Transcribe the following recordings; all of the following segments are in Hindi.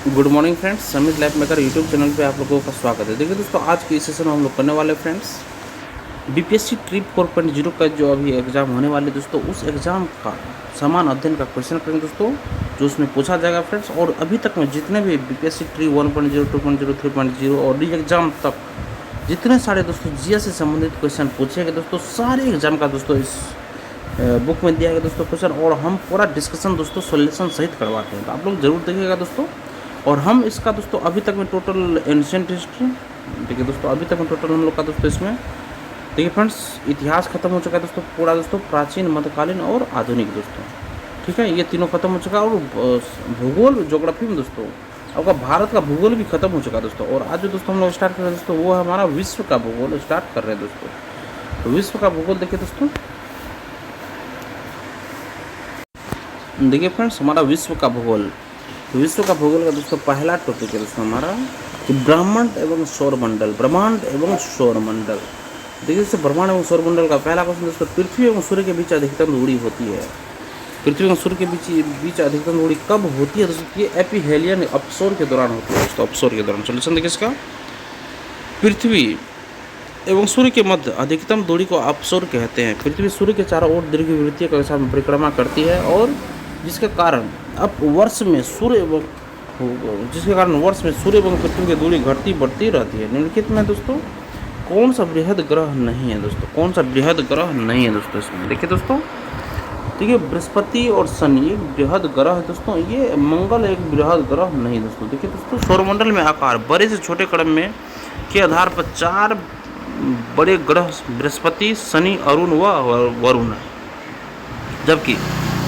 गुड मॉर्निंग फ्रेंड्स, समित लाइफ मेकर यूट्यूब चैनल पे आप लोगों का स्वागत है। देखिए दोस्तों, आज के इस सेशन में हम लोग करने वाले फ्रेंड्स बीपीएससी ट्रिप 4.0 का जो अभी एग्ज़ाम होने वाले दोस्तों, उस एग्ज़ाम का समान अध्ययन का क्वेश्चन करेंगे दोस्तों, जो उसमें पूछा जाएगा फ्रेंड्स। और अभी तक में जितने भी बीपीएससी ट्री 1.0, 2.0, 3.0 और डी एग्ज़ाम तक जितने सारे दोस्तों जीएस से संबंधित क्वेश्चन पूछे गए दोस्तों, सारे एग्ज़ाम का दोस्तों इस बुक में दिया गया दोस्तों क्वेश्चन, और हम पूरा डिस्कशन दोस्तों सोल्यूशन सहित करवाते हैं, तो आप लोग जरूर देखिएगा दोस्तों। और हम इसका दोस्तों अभी तक में टोटल एंशिएंट हिस्ट्री, देखिए दोस्तों अभी तक में टोटल हम लोग का दोस्तों इसमें देखिए फ्रेंड्स इतिहास खत्म हो चुका है दोस्तों पूरा दोस्तों, प्राचीन, मध्यकालीन और आधुनिक दोस्तों, ठीक है, ये तीनों खत्म हो चुका है। और भूगोल ज्योग्राफी में दोस्तों आपका भारत का भूगोल भी खत्म हो चुका है दोस्तों। और आज जो दोस्तों हम लोग स्टार्ट कर रहे हैं दोस्तों, वो है हमारा विश्व का भूगोल स्टार्ट कर रहे हैं दोस्तों। तो विश्व का भूगोल देखिए दोस्तों, देखिए फ्रेंड्स हमारा विश्व का भूगोल, विश्व का भूगोल का दोस्तों पहला टॉपिक है दोस्तों हमारा कि ब्रह्मांड एवं सौरमंडल, ब्रह्मांड एवं सौरमंडल। देखिए दोस्तों, ब्रह्मांड एवं सौरमंडल का पहला क्वेश्चन दोस्तों, पृथ्वी एवं सूर्य के बीच अधिकतम दूरी होती है। पृथ्वी एवं सूर्य के बीच अधिकतम दूरी कब होती है दोस्तों? ये एपिहेलियन अपसौर के दौरान होती है दोस्तों, अपसौर के दौरान। सोल्यूशन देखिए इसका, पृथ्वी एवं सूर्य के मध्य अधिकतम दूरी को अपसौर कहते हैं। पृथ्वी सूर्य के चारों ओर दीर्घवृत्तीय कक्षा में परिक्रमा करती है, और जिसके कारण वर्ष में सूर्य एवं पृथ्वी की दूरी घटती बढ़ती रहती है। निम्नलिखित में दोस्तों कौन सा बृहद ग्रह नहीं है दोस्तों? कौन सा बृहद ग्रह नहीं है दोस्तों इसमें? देखिए दोस्तों, देखिए बृहस्पति और शनि एक बृहद ग्रह है दोस्तों, ये मंगल एक बृहद ग्रह नहीं दोस्तों। देखिए दोस्तों, सौरमंडल में आकार बड़े से छोटे क्रम में के आधार पर 4 बड़े ग्रह बृहस्पति, शनि, अरुण व वरुण है, जबकि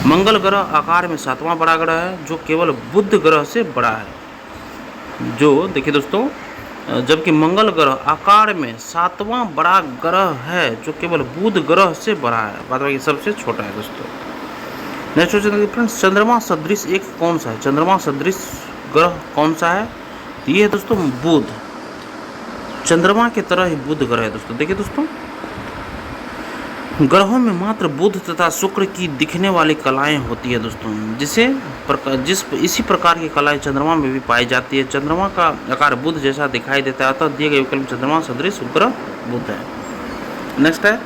मंगल ग्रह आकार में 7वां बड़ा ग्रह है, जो केवल बुध ग्रह से बड़ा है। जो देखिए दोस्तों, जबकि मंगल ग्रह आकार में 7वां बड़ा ग्रह है, जो केवल बुध ग्रह से बड़ा है, बाद बाकी सबसे छोटा है दोस्तों। नेक्स्ट क्वेश्चन फ्रेंड्स, चंद्रमा सदृश एक कौन सा है? चंद्रमा सदृश ग्रह कौन सा है? ये है दोस्तों बुध, चंद्रमा की तरह ही बुध ग्रह है दोस्तों। देखिए दोस्तों, ग्रहों में मात्र बुध तथा शुक्र की दिखने वाली कलाएं होती है दोस्तों, इसी प्रकार की कलाएं चंद्रमा में भी पाई जाती है। चंद्रमा का आकार बुध जैसा दिखाई देता है, अतः दिए गए विकल्प चंद्रमा सदृश ग्रह बुध है। नेक्स्ट है,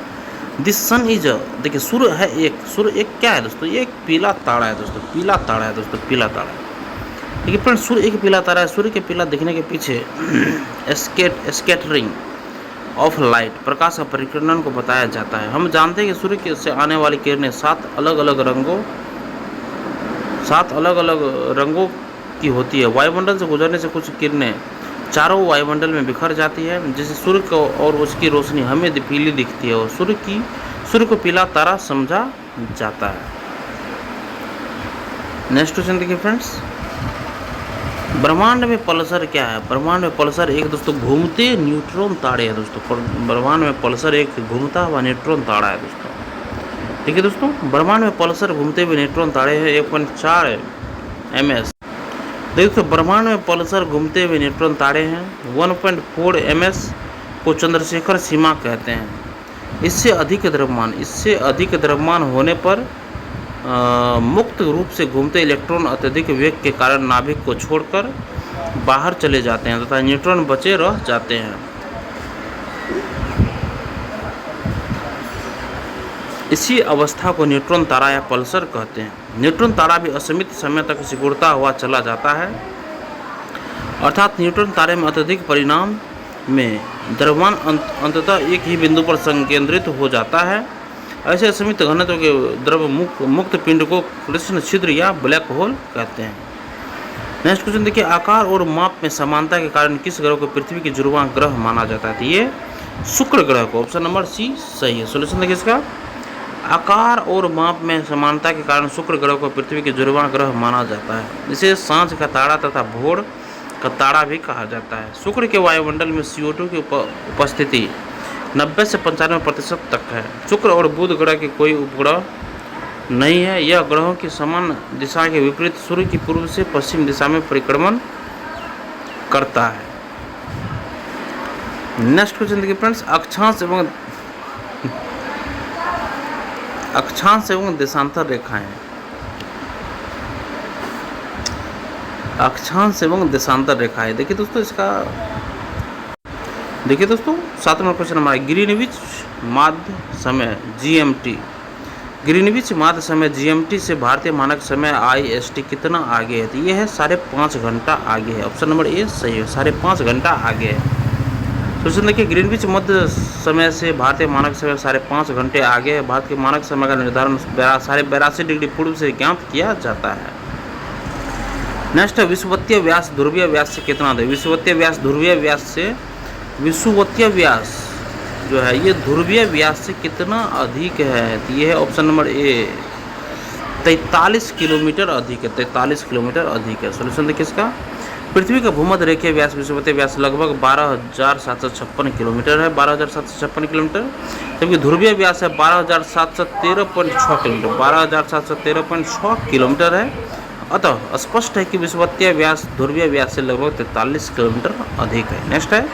दिस सन इज, देखिए सूर्य है एक, सूर्य एक क्या है दोस्तों? ये एक पीला तारा है दोस्तों, पीला तारा है दोस्तों, पीला तारा। देखिए फ्रेंड्स, सूर्य एक पीला तारा है। सूर्य के पीला दिखने के पीछे स्कैटरिंग ऑफ लाइट, प्रकाश का परिक्रमण को बताया जाता है। हम जानते हैं कि सूर्य से आने वाली किरणें 7 अलग अलग रंगों की होती है। वायुमंडल से गुजरने से कुछ किरणें चारों वायुमंडल में बिखर जाती है, जिससे सूर्य को और उसकी रोशनी हमें पीली दिखती है, और सूर्य को पीला तारा समझा जाता है। नेक्स्ट क्वेश्चन देखिए फ्रेंड्स, ब्रह्मांड में पल्सर क्या है? ब्रह्मांड में पल्सर एक दोस्तों घूमते न्यूट्रॉन तारे है दोस्तों। ब्रह्मांड में पल्सर एक घूमता हुआ न्यूट्रॉन तारा है दोस्तों। ठीक है दोस्तों, ब्रह्मांड में पल्सर घूमते हुए न्यूट्रॉन तारे हैं 1.4 ms। देखो, ब्रह्मांड में पल्सर घूमते हुए न्यूट्रॉन तारे हैं 1.4 ms को चंद्रशेखर सीमा कहते हैं। इससे अधिक द्रव्यमान होने पर मुक्त रूप से घूमते इलेक्ट्रॉन अत्यधिक वेग के कारण नाभिक को छोड़कर बाहर चले जाते हैं तथा न्यूट्रॉन बचे रह जाते हैं। इसी अवस्था को न्यूट्रॉन तारा या पल्सर कहते हैं। न्यूट्रॉन तारा भी असीमित समय तक सिकुड़ता हुआ चला जाता है, अर्थात न्यूट्रॉन तारे में अत्यधिक परिमाण में द्रव्यमान अंततः एक ही बिंदु पर संकेंद्रित हो जाता है। ऐसे असीमित घनत्व के द्रव मुक्त पिंड को कृष्ण छिद्र या ब्लैक होल कहते हैं। नेक्स्ट क्वेश्चन देखिए, आकार और माप में समानता के कारण किस ग्रह को पृथ्वी के जुड़वां ग्रह माना जाता है? ये शुक्र ग्रह को, ऑप्शन नंबर सी सही है। सोल्यूशन देखिए इसका, आकार और माप में समानता के कारण शुक्र ग्रह को पृथ्वी के जुड़वां ग्रह माना जाता है। इसे सांझ का तारा तथा भोर का तारा भी कहा जाता है। शुक्र के वायुमंडल में CO2 की उपस्थिति 90 से 95% तक है। शुक्र और बुध ग्रह के कोई उपग्रह नहीं है। यह ग्रहों की समान दिशा के विपरीत सूर्य की पूर्व से पश्चिम दिशा में परिक्रमण करता है। नेक्स्ट क्वेश्चन देखिए फ्रेंड्स, अक्षांश एवं देशांतर रेखाएं। अक्षांश एवं देशांतर रेखाएं। देखिए दोस्तों देखिए दोस्तों 7 नंबर क्वेश्चन हमारा ग्रीनविच माध्य समय GMT। ग्रीनविच माध्य समय GMT से भारतीय मानक समय IST कितना आगे है? तो ये है 5.5 घंटा आगे है। ऑप्शन नंबर ए सही है, 5.5 घंटा आगे है। क्वेश्चन देखिए ग्रीनविच मध्य समय से भारतीय मानक समय 5.5 घंटे आगे है। भारत के मानक समय का निर्धारण 82 डिग्री पूर्व से ज्ञात किया जाता है। नेक्स्ट है विषुवतीय व्यास ध्रुवीय व्यास से कितना अधिक? विषुवतीय व्यास ध्रुवीय व्यास से विषुवतीय व्यास जो है ये ध्रुवीय व्यास से कितना अधिक है? तो ये है ऑप्शन नंबर ए 43 किलोमीटर अधिक है। 43 किलोमीटर अधिक है। सोल्यूशन देखिए इसका, पृथ्वी का भूमध्य रेखीय व्यास विषुवतीय व्यास लगभग 12,756 किलोमीटर है। 12,756 किलोमीटर, जबकि ध्रुवीय व्यास है 12,713.6 किलोमीटर। 12,713.6 किलोमीटर है। अतः स्पष्ट है कि विषुवतीय व्यास ध्रुवीय व्यास से लगभग 43 किलोमीटर अधिक है। नेक्स्ट है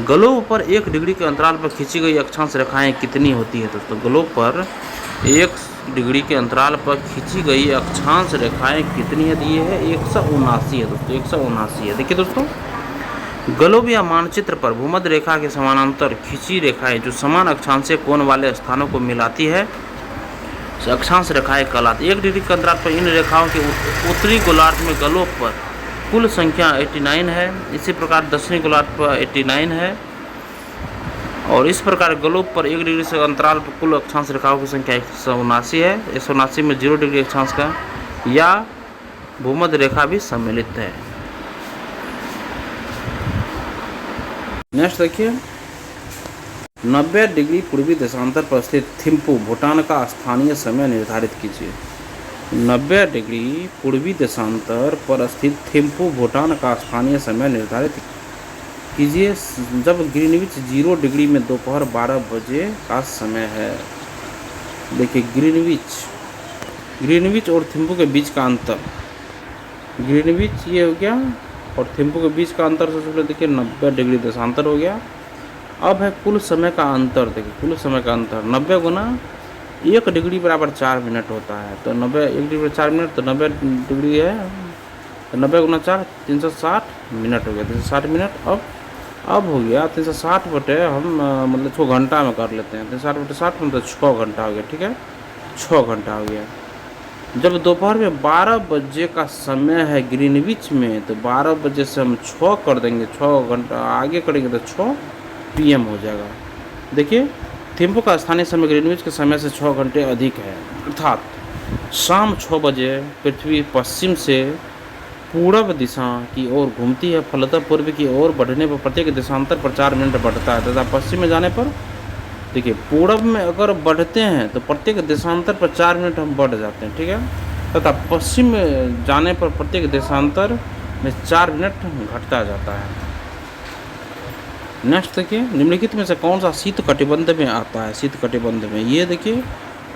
ग्लोब पर 1 डिग्री के अंतराल पर खींची गई अक्षांश रेखाएं कितनी होती है? दोस्तों ग्लोब पर 1 डिग्री के अंतराल पर खींची गई अक्षांश रेखाएं कितनी है? ये है 179 है दोस्तों, 179 है। देखिए दोस्तों ग्लोब या मानचित्र पर भूमध्य रेखा के समानांतर खींची रेखाएं जो समान अक्षांशीय कोण वाले स्थानों को मिलाती है अक्षांश रेखाएं कहलाती है। 1 डिग्री के अंतराल पर इन रेखाओं के उत्तरी गोलार्ध में ग्लोब पर कुल संख्या 89 है। इसी प्रकार दक्षिणी गोलार्ध पर 89 है। और इस प्रकार ग्लोब पर 1 डिग्री से अंतराल पर कुल अक्षांश रेखाओं की संख्या 179 है। 179 में 0 डिग्री अक्षांश का या भूमध्य रेखा भी सम्मिलित है। नेक्स्ट देखिए 90 डिग्री पूर्वी देशांतर पर स्थित थिम्पू भूटान का स्थानीय समय निर्धारित कीजिए। 90 डिग्री पूर्वी देशांतर पर स्थित थिम्पू भूटान का स्थानीय समय निर्धारित कीजिए जब ग्रीनविच 0 डिग्री में दोपहर 12 बजे का समय है। देखिए ग्रीनविच और थिम्पू के बीच का अंतर, ग्रीनविच ये हो गया और थिम्पू के बीच का अंतर सबसे पहले देखिए 90 डिग्री देशांतर हो गया। अब है कुल समय का अंतर। देखिए कुल समय का अंतर 90 गुना 1 डिग्री बराबर 4 मिनट होता है। तो 90 1 डिग्री 4 मिनट, तो 90 डिग्री है तो 90 गुना 4 360 मिनट हो गया। 360 मिनट अब हो गया 360 बटे हम मतलब 6 घंटा में कर लेते हैं। 360 बटे 60 मतलब 6 घंटा हो गया। ठीक है 6 घंटा हो गया। जब दोपहर में 12 बजे का समय है ग्रीनविच में, तो 12 बजे से हम 6 कर देंगे, 6 घंटा आगे करेंगे तो 6 PM हो जाएगा। देखिए थिम्पू का स्थानीय समय ग्रीनविच के समय से 6 घंटे अधिक है। अर्थात शाम 6 बजे पृथ्वी पश्चिम से पूर्व दिशा की ओर घूमती है। फलतः पूर्व की ओर बढ़ने पर प्रत्येक देशांतर पर 4 मिनट बढ़ता है तथा पश्चिम में जाने पर देखिए पूर्व में अगर बढ़ते हैं तो प्रत्येक देशांतर पर 4 मिनट हम बढ़ जाते हैं। ठीक है, तथा पश्चिम में जाने पर प्रत्येक देशांतर में 4 मिनट घटता जाता है। नेक्स्ट देखिए निम्नलिखित में से कौन सा शीत कटिबंध में आता है? शीत कटिबंध में ये देखिए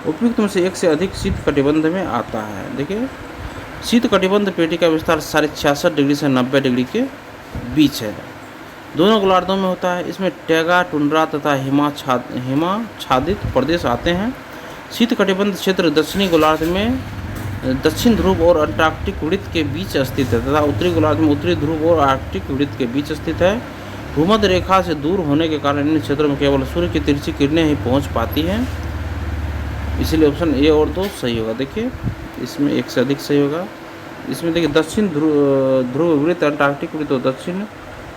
उपयुक्त में से एक से अधिक शीत कटिबंध में आता है। देखिए शीत कटिबंध पेटी का विस्तार 66.5 डिग्री से 90 डिग्री के बीच है। दोनों गोलार्धों में होता है। इसमें टैगा, टुंड्रा तथा हिमाच्छादित प्रदेश आते हैं। शीत कटिबंध क्षेत्र दक्षिणी गोलार्ध में दक्षिण ध्रुव और अंटार्कटिक वृत्त के बीच स्थित है तथा उत्तरी गोलार्ध में उत्तरी ध्रुव और आर्कटिक वृत्त के बीच स्थित है। भूमध्य रेखा से दूर होने के कारण इन क्षेत्रों में केवल सूर्य की तिरछी किरणें ही पहुंच पाती हैं। इसलिए ऑप्शन ए और 2 सही होगा। देखिए इसमें एक से अधिक सही होगा। इसमें देखिए दक्षिण ध्रुव वृत्त अंटार्कटिक वृत्त और दक्षिण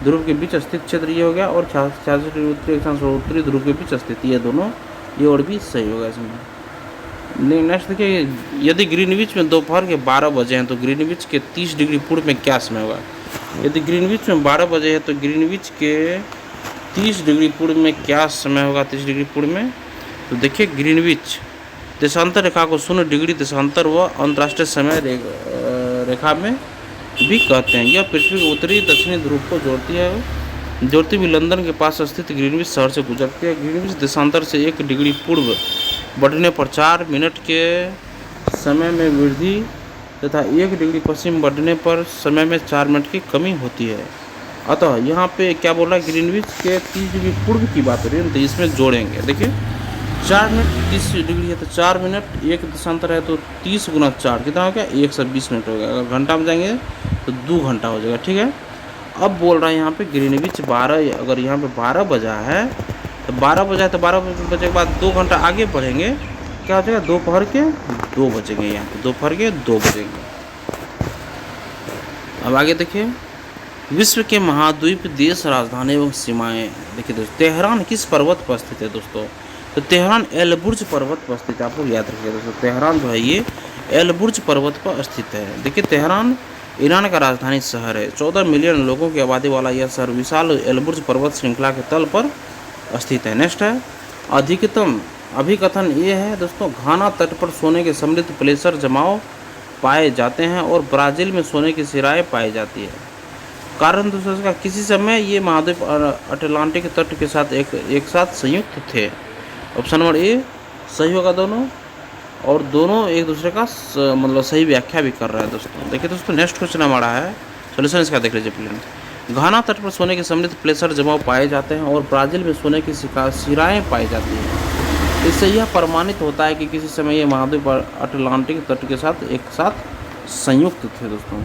ध्रुव के बीच स्थित क्षेत्र ये हो गया और 66 डिग्री उत्तरी अक्षांश और उत्तरी ध्रुव के बीच स्थित ये दोनों ये और भी सही होगा इसमें। नेक्स्ट देखिए यदि ग्रीनविच में दोपहर के 12 बजे हैं तो ग्रीनविच के 30 डिग्री पूर्व में क्या समय होगा? यदि ग्रीनविच में 12 बजे है तो ग्रीनविच के 30 डिग्री पूर्व में क्या समय होगा? 30 डिग्री पूर्व में तो देखिए ग्रीनविच देशांतर रेखा को 0 डिग्री देशांतर व अंतर्राष्ट्रीय समय रेखा में भी कहते हैं। यह पृथ्वी के उत्तरी दक्षिणी ध्रुव को जोड़ती हुई लंदन के पास स्थित ग्रीनविच शहर से गुजरती है। ग्रीनविच देशांतर से 1 डिग्री पूर्व बढ़ने पर 4 मिनट के समय में वृद्धि तथा 1 डिग्री पश्चिम बढ़ने पर समय में 4 मिनट की कमी होती है। अतः यहाँ पे क्या बोला ग्रीनविच के 30 डिग्री पूर्व की बात हो रही है तो इसमें जोड़ेंगे। देखिए 4 मिनट 30 डिग्री है तो 4 मिनट, एक दशांतर है तो 30 गुना 4 कितना हो गया, 120 मिनट हो गया। अगर घंटा में जाएंगे तो 2 घंटा हो जाएगा, ठीक है। अब बोल रहा है यहाँ पे ग्रीनविच 12, अगर यहाँ पे 12 बजा है तो 12 बजा है तो 12 बजे के बाद 2 घंटा आगे बढ़ेंगे, क्या हो जाएगा, दोपहर के 2 बजेंगे, यहाँ पे दोपहर के 2 बजेंगे। अब आगे देखिए, विश्व के महाद्वीप, देश, राजधानी एवं सीमाएं। देखिए दोस्तों, तेहरान किस पर्वत पर स्थित है दोस्तों, तो तेहरान एलबुर्ज पर्वत पर स्थित है। आप लोग याद रखिए दोस्तों, तेहरान जो है ये एलबुर्ज पर्वत पर स्थित है। देखिए तेहरान ईरान का राजधानी शहर है। 14 मिलियन लोगों की आबादी वाला यह शहर विशाल एलबुर्ज पर्वत श्रृंखला के तल पर स्थित है। नेक्स्ट है, अधिकतम अभिकथन ये है दोस्तों, घाना तट पर सोने के समृद्ध प्लेसर जमाव पाए जाते हैं और ब्राज़ील में सोने की सिराएं पाई जाती है। कारण दोस्तों इसका, किसी समय ये महाद्वीप अटलांटिक तट के साथ एक साथ संयुक्त थे। ऑप्शन नंबर ए सही होगा दोनों, और दोनों एक दूसरे का मतलब सही व्याख्या भी कर रहा है दोस्तों। देखिए दोस्तों, नेक्स्ट क्वेश्चन हमारा है, सोल्यूशन इसका देख लीजिए प्लीज। घाना तट पर सोने के समृद्ध प्लेसर जमाव पाए जाते हैं और ब्राज़ील में सोने की सिराएं पाई जाती हैं। इससे यह प्रमाणित होता है कि किसी समय ये महाद्वीप अटलांटिक तट के साथ एक साथ संयुक्त थे दोस्तों।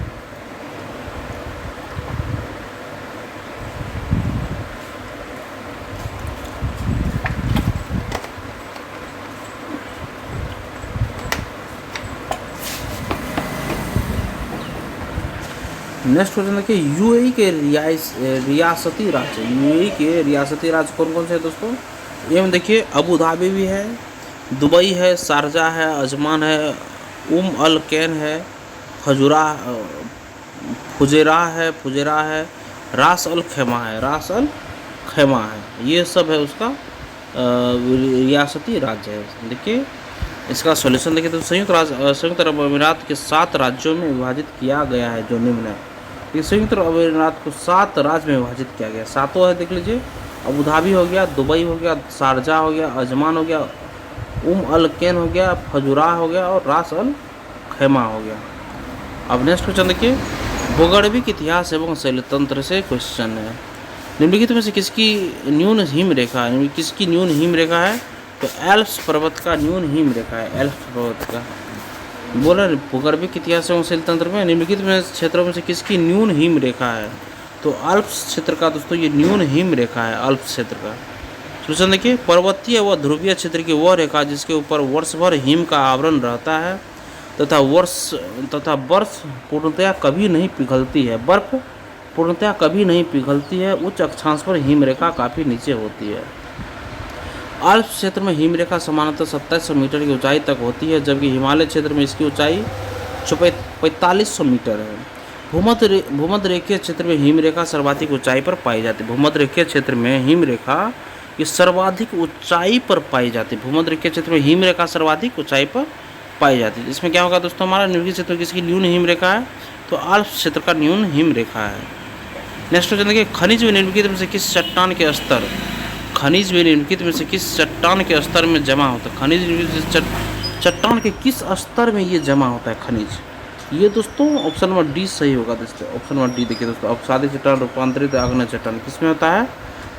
नेक्स्ट क्वेश्चन देखिए, यूएई के रियासती राज्य, यूएई के रियासती राज्य कौन कौन से हैं दोस्तों, ये में देखिए अबू धाबी भी है, दुबई है, शारजा है, अजमान है, अल कैन है, फुजेरा है, रास अल खैमा है। ये सब है उसका रियासती राज्य है। देखिए इसका सॉल्यूशन देखिए तो संयुक्त अरब अमीरात के 7 राज्यों में विभाजित किया गया है जो निम्न है। ये संयुक्त अरब अमीरात को 7 राज्य में विभाजित किया गया, सातों है देख लीजिए, अबू धाबी हो गया, दुबई हो गया, शारजा हो गया, अजमान हो गया, अल कैन हो गया, फजुरा हो गया और रास अल खैमा हो गया। अब नेक्स्ट क्वेश्चन देखिए, भूगर्भिक इतिहास एवं शैलतंत्र से क्वेश्चन है, निम्नलिखित में से किसकी न्यून हिम रेखा है, किसकी न्यून हिम रेखा है, तो एल्प्स पर्वत का न्यून हिम रेखा है, एल्प्स पर्वत का। बोला भूगर्भिक इतिहास एवं शैलतंत्र में निम्नलिखित में क्षेत्रों में से किसकी न्यून हिम रेखा है, तो अल्प्स क्षेत्र का दोस्तों ये न्यून हिम रेखा है, अल्प्स क्षेत्र का। सोल्यूशन देखिए, पर्वतीय व ध्रुवीय क्षेत्र की वह रेखा जिसके ऊपर वर्ष भर हिम का आवरण रहता है तथा बर्फ पूर्णतया कभी नहीं पिघलती है, बर्फ पूर्णतया कभी नहीं पिघलती है। उच्च अक्षांश पर हिम रेखा काफ़ी नीचे होती है। अल्प्स क्षेत्र में हिम रेखा सामान्यतः 2700 मीटर की ऊंचाई तक होती है, जबकि हिमालय क्षेत्र में इसकी ऊंचाई 4500 मीटर है। भूमध्य रेखीय क्षेत्र में हिम रेखा सर्वाधिक ऊंचाई पर पाई जाती है। भूमध्य रेखीय क्षेत्र में हिम रेखा ये सर्वाधिक ऊंचाई पर पाई जाती है। भूमध्य रेखीय क्षेत्र में हिम रेखा सर्वाधिक ऊंचाई पर पाई जाती है। इसमें क्या होगा दोस्तों, हमारा निम्नलिखित क्षेत्र किसकी न्यून हिम रेखा है, तो अल्प्स क्षेत्र का न्यून हिम रेखा है। नेक्स्ट क्वेश्चन देखिए, खनिज में निम्नलिखित में से किस चट्टान के स्तर, खनिज में निम्नलिखित में से किस चट्टान के स्तर में जमा होता है, खनिज चट्टान के किस स्तर में ये जमा होता है खनिज, ये दोस्तों ऑप्शन नंबर डी सही होगा दोस्तों। ऑप्शन नंबर डी देखिए दोस्तों, अवसादी चट्टान, रूपांतरित आग्नेय चट्टान किसमें होता है,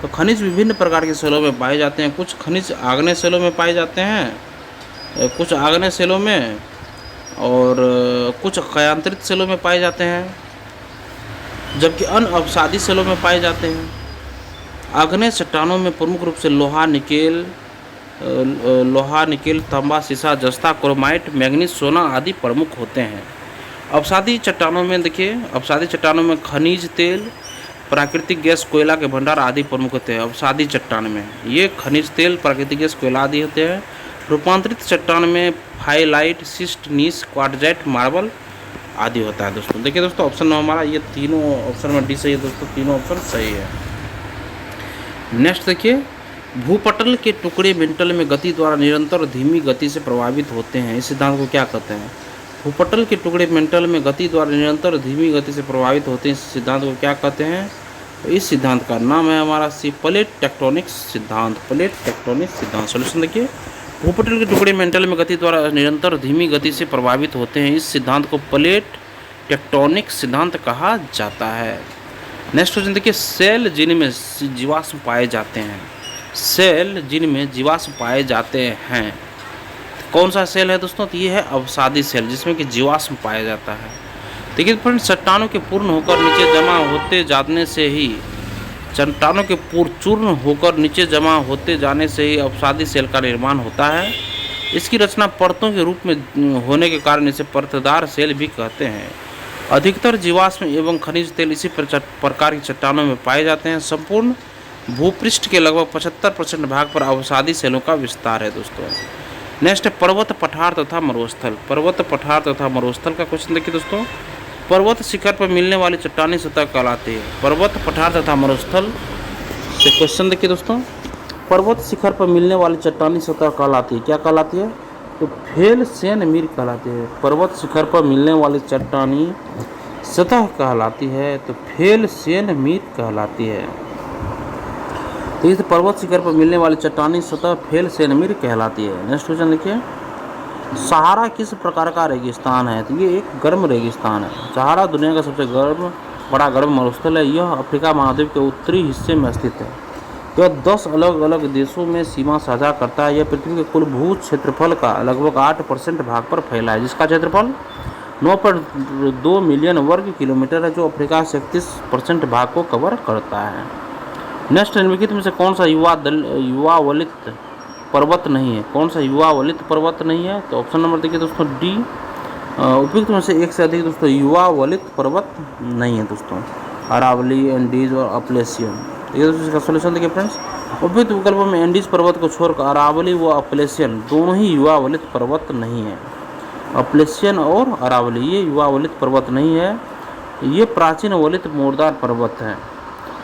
तो खनिज विभिन्न प्रकार के सेलों में पाए जाते हैं। कुछ खनिज आग्नेय सेलों में पाए जाते हैं, कुछ आग्नेय सेलों में और कुछ क्षयांतरित सेलों में पाए जाते हैं, जबकि अन्य अवसादी सेलों में पाए जाते हैं। आग्नेय चट्टानों में प्रमुख रूप से लोहा, निकेल, तांबा, सीसा, जस्ता, क्रोमाइट, मैग्नीज, सोना आदि प्रमुख होते हैं। अवसादी चट्टानों में देखिए, अवसादी चट्टानों में खनिज तेल, प्राकृतिक गैस, कोयला के भंडार आदि प्रमुख होते हैं। अवसादी चट्टान में ये खनिज तेल, प्राकृतिक गैस, कोयला आदि होते हैं। रूपांतरित चट्टान में फाइलाइट, सिस्ट, नीस, क्वार्टजाइट, मार्बल आदि होता है दोस्तों। देखिए दोस्तों, ऑप्शन हमारा ये तीनों ऑप्शन में डी सही है दोस्तों, तीनों ऑप्शन सही है। नेक्स्ट देखिए, भूपटल के टुकड़े मेंटल में गति द्वारा निरंतर धीमी गति से प्रभावित होते हैं, इस सिद्धांत को क्या कहते हैं। भूपटल के टुकड़े मेंटल में गति द्वारा निरंतर धीमी गति से प्रभावित होते हैं, इस सिद्धांत को क्या कहते हैं, तो इस सिद्धांत का नाम है हमारा प्लेट टेक्टोनिक सिद्धांत, प्लेट टेक्टोनिक सिद्धांत। सॉल्यूशन देखिए, भूपटल के टुकड़े मेंटल में गति द्वारा निरंतर धीमी गति से प्रभावित होते हैं, इस सिद्धांत को प्लेट टेक्टोनिक सिद्धांत कहा जाता है। नेक्स्ट क्वेश्चन देखिए, सेल जिनमें जीवाश्म पाए जाते हैं, सेल जिनमें जीवाश्म पाए जाते हैं। कौन सा सेल है दोस्तों? तो ये है अवसादी सेल, जिसमें कि जीवाश्म पाया जाता है। देखिए फ्रेंड्स, चट्टानों के पूर्ण होकर नीचे जमा होते जाने से ही चट्टानों के चूर्ण होकर नीचे जमा होते जाने से ही अवसादी सेल का निर्माण होता है। इसकी रचना परतों के रूप में होने के कारण इसे परतदार सेल भी कहते हैं। अधिकतर जीवाश्म एवं खनिज तेल इसी प्रकार की चट्टानों में पाए जाते हैं। संपूर्ण भूपृष्ठ के लगभग 75% भाग पर अवसादी सेलों का विस्तार है दोस्तों। नेक्स्ट है पर्वत पठार तथा मरुस्थल। पर्वत पठार तथा मरुस्थल का क्वेश्चन देखिए दोस्तों। पर्वत शिखर पर मिलने वाली चट्टानी सतह कहलाती है। पर्वत पठार तथा मरुस्थल से क्वेश्चन देखिए दोस्तों। पर्वत शिखर पर मिलने वाली चट्टानी सतह कहलाती है, क्या कहलाती है? तो फेलसेन मीर कहलाती है। पर्वत शिखर पर मिलने वाली चट्टानी सतह कहलाती है तो फेलसेन मीर कहलाती है। तो इस पर्वत शिखर पर मिलने वाली चट्टानी सतह फेलसेन मीर कहलाती है। नेक्स्ट क्वेश्चन देखिए। सहारा किस प्रकार का रेगिस्तान है? तो ये एक गर्म रेगिस्तान है। सहारा दुनिया का सबसे बड़ा गर्म मरुस्थल है। यह अफ्रीका महाद्वीप के उत्तरी हिस्से में स्थित है। यह 10 अलग अलग देशों में सीमा साझा करता है। यह पृथ्वी के कुल भू क्षेत्रफल का लगभग 8% भाग पर फैला है, जिसका क्षेत्रफल 9.2 मिलियन वर्ग किलोमीटर है, जो अफ्रीका से 31% भाग को कवर करता है। नेक्स्ट, निम्नलिखित में से कौन सा युवा वलित पर्वत नहीं है? कौन सा युवा वलित पर्वत नहीं है? तो ऑप्शन नंबर देखिए दोस्तों डी। उपयुक्त में से एक से अधिक दोस्तों युवा वलित पर्वत नहीं है दोस्तों। अरावली, एंडीज और अपलेशियन। ये दोस्तों इसका सोल्यूशन देखिए फ्रेंड्स। उपयुक्त विकल्पों में एंडीज पर्वत को छोड़कर अरावली व अपलेशियन दोनों ही युवा वलित पर्वत नहीं है। अपलेशियन और अरावली ये युवा वलित पर्वत नहीं है, ये प्राचीन वलित मोरदार पर्वत है।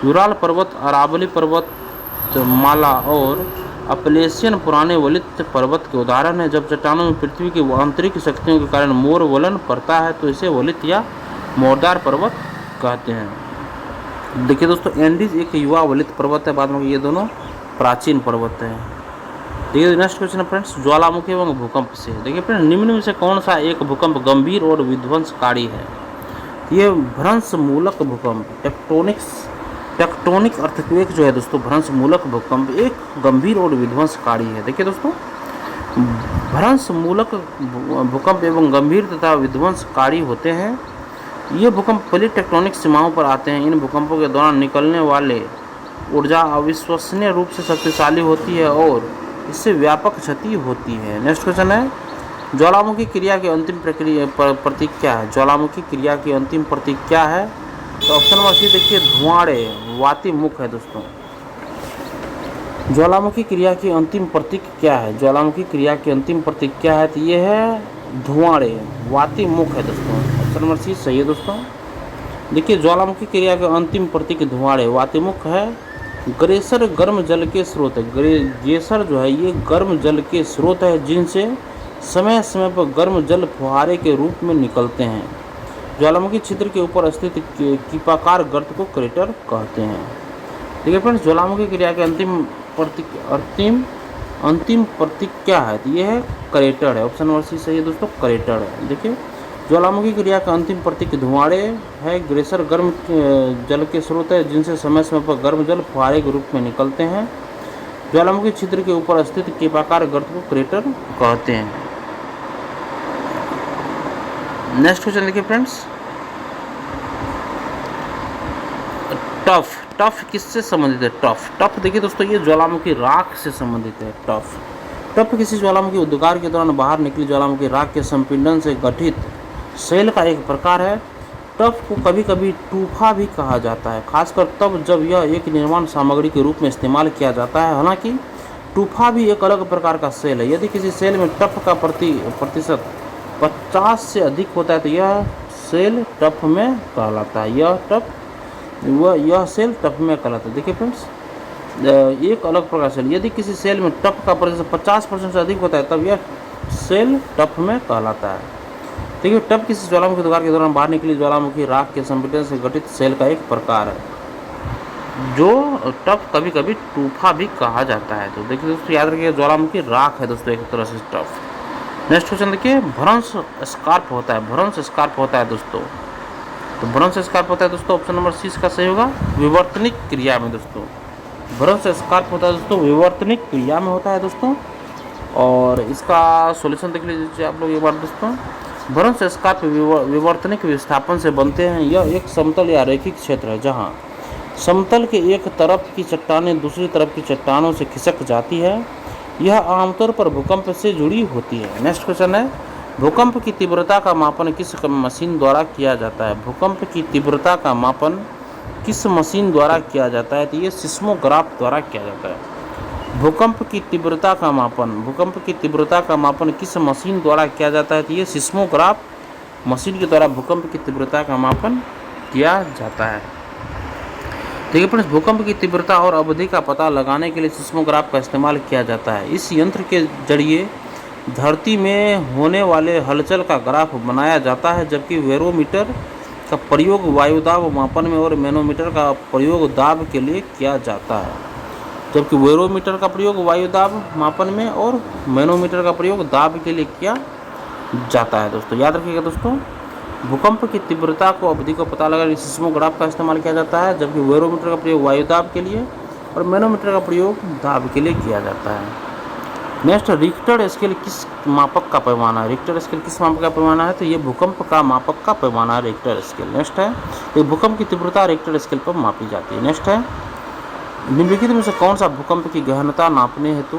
यूराल पर्वत, अरावली पर्वत माला और अपलेशियन पुराने वलित पर्वत के उदाहरण है। जब चट्टानों में पृथ्वी की आंतरिक शक्तियों के कारण मोर वलन पड़ता है तो इसे वलित या मोरदार पर्वत कहते हैं। देखिए दोस्तों, एंडीज एक युवा वलित पर्वत है, बाद में ये दोनों प्राचीन पर्वत है। देखिए नेक्स्ट क्वेश्चन है फ्रेंड्स, ज्वालामुखी एवं भूकंप से। देखिए फ्रेंड्स, निम्न में से कौन सा एक भूकंप गंभीर और विध्वंसकारी है? ये भ्रंश मूलक भूकंप, टेक्टोनिक अर्थक्वेक जो है दोस्तों, भ्रंश मूलक भूकंप एक गंभीर और विध्वंसकारी है। देखिए दोस्तों, भ्रंश मूलक भूकंप एवं गंभीर तथा विध्वंसकारी होते हैं। ये भूकंप प्लेट टेक्टोनिक सीमाओं पर आते हैं। इन भूकंपों के दौरान निकलने वाले ऊर्जा अविश्वसनीय रूप से शक्तिशाली होती है और इससे व्यापक क्षति होती है। नेक्स्ट क्वेश्चन है, ज्वालामुखी क्रिया की अंतिम प्रतीक क्या है? ज्वालामुखी क्रिया की अंतिम प्रतीक क्या है? तो ऑप्शन नंबर सी देखिए धुआंडे वाति मुख है दोस्तों। ज्वालामुखी क्रिया की अंतिम प्रतीक क्या है? ज्वालामुखी क्रिया की अंतिम प्रतीक क्या है? तो ये है धुआंडे वाति मुख है दोस्तों। ऑप्शन नंबर सी सही है दोस्तों। देखिए ज्वालामुखी क्रिया का अंतिम प्रतीक धुआंडे वाति मुख है। ग्लेशियर गर्म जल के स्रोत है। ग्लेशियर जो है ये गर्म जल के स्रोत है, जिनसे समय समय पर गर्म जल फुहारे के रूप में निकलते हैं। ज्वालामुखी छिद्र के ऊपर स्थित कीपाकार गर्त को क्रेटर कहते हैं। ठीक है फ्रेंड्स, ज्वालामुखी क्रिया के अंतिम प्रतीक क्या है? तो ये है क्रेटर है। ऑप्शन नंबर सी सही है दोस्तों, क्रेटर है। देखिए ज्वालामुखी क्रिया का अंतिम प्रतीक धुआंडे है। ग्लेशियर गर्म जल के स्रोत है, जिनसे समय समय पर गर्म जल फुहारे के रूप में निकलते हैं। ज्वालामुखी छिद्र के ऊपर स्थित कीपाकार गर्त को क्रेटर कहते हैं। नेक्स्ट क्वेश्चन देखिए फ्रेंड्स, टफ किससे संबंधित है? टफ देखिए दोस्तों, ये ज्वालामुखी राख से संबंधित है। टफ किसी ज्वालामुखी उद्गार के दौरान बाहर निकली ज्वालामुखी राख के संपीड़न से गठित सेल का एक प्रकार है। टफ को कभी कभी टूफा भी कहा जाता है, खासकर तब जब यह एक निर्माण सामग्री के रूप में इस्तेमाल किया जाता है। हालांकि टूफा भी एक अलग प्रकार का सेल है। यदि किसी सेल में टफ का प्रतिशत 50 से अधिक होता है तो यह सेल टफ में कहलाता है। यह सेल टफ में कहलाता है। देखिए फ्रेंड्स, एक अलग प्रकार सेल, यदि किसी सेल में टफ का प्रतिशत 50% से अधिक होता है तब यह सेल टफ में कहलाता है। देखिए टफ किसी ज्वालामुखी उद्गार के दौरान बाहर निकली ज्वालामुखी राख के संपीड़न से गठित सेल का एक प्रकार है, जो टफ कभी कभी टूफा भी कहा जाता है। तो देखिए दोस्तों, याद रखिए ज्वालामुखी राख है दोस्तों एक तरह से टफ। नेक्स्ट क्वेश्चन देखिए, भ्रंश स्कार्प होता है दोस्तों। तो भ्रंश स्कार्प होता है दोस्तों, ऑप्शन नंबर सी इसका सही होगा। विवर्तनिक क्रिया में दोस्तों भ्रंश स्कार्प होता है दोस्तों विवर्तनिक क्रिया में होता है दोस्तों, और इसका सॉल्यूशन देख लीजिए आप लोग एक बार दोस्तों। भ्रंश स्कार्प विवर्तनिक विस्थापन से बनते हैं। यह एक समतल या रैखिक क्षेत्र है जहाँ समतल के एक तरफ की चट्टानें दूसरी तरफ की चट्टानों से खिसक जाती है। यह आमतौर पर भूकंप से जुड़ी होती है। नेक्स्ट क्वेश्चन है, भूकंप की तीव्रता का मापन किस मशीन द्वारा किया जाता है? भूकंप की तीव्रता का मापन किस मशीन द्वारा किया जाता है? तो ये सिस्मोग्राफ द्वारा किया जाता है। भूकंप की तीव्रता का मापन किस मशीन द्वारा किया जाता है? तो ये सिस्मोग्राफ मशीन के द्वारा भूकंप की तीव्रता का मापन किया जाता है। देखिए फ्रेंड्स, भूकंप की तीव्रता और अवधि का पता लगाने के लिए सिस्मोग्राफ का इस्तेमाल किया जाता है। इस यंत्र के जरिए धरती में होने वाले हलचल का ग्राफ बनाया जाता है, जबकि बैरोमीटर का प्रयोग वायुदाब मापन में और मैनोमीटर का प्रयोग दाब के लिए किया जाता है। जबकि बैरोमीटर का प्रयोग वायुदाब मापन में और मैनोमीटर का प्रयोग दाब के लिए किया जाता है। दोस्तों याद रखिएगा दोस्तों, भूकंप की तीव्रता को अवधि को पता लगाने सिस्मोग्राफ का इस्तेमाल किया जाता है, जबकि बैरोमीटर का प्रयोग वायुदाब के लिए और मैनोमीटर का प्रयोग दाब के लिए किया जाता है। नेक्स्ट, रिक्टर स्केल किस मापक का पैमाना है? रिक्टर स्केल किस मापक का पैमाना है? तो ये भूकंप का मापक का पैमाना है रिक्टर स्केल। नेक्स्ट है, तो भूकंप की तीव्रता रिक्टर स्केल पर मापी जाती है। नेक्स्ट है, निम्नलिखित में से कौन सा भूकंप की गहनता नापने हेतु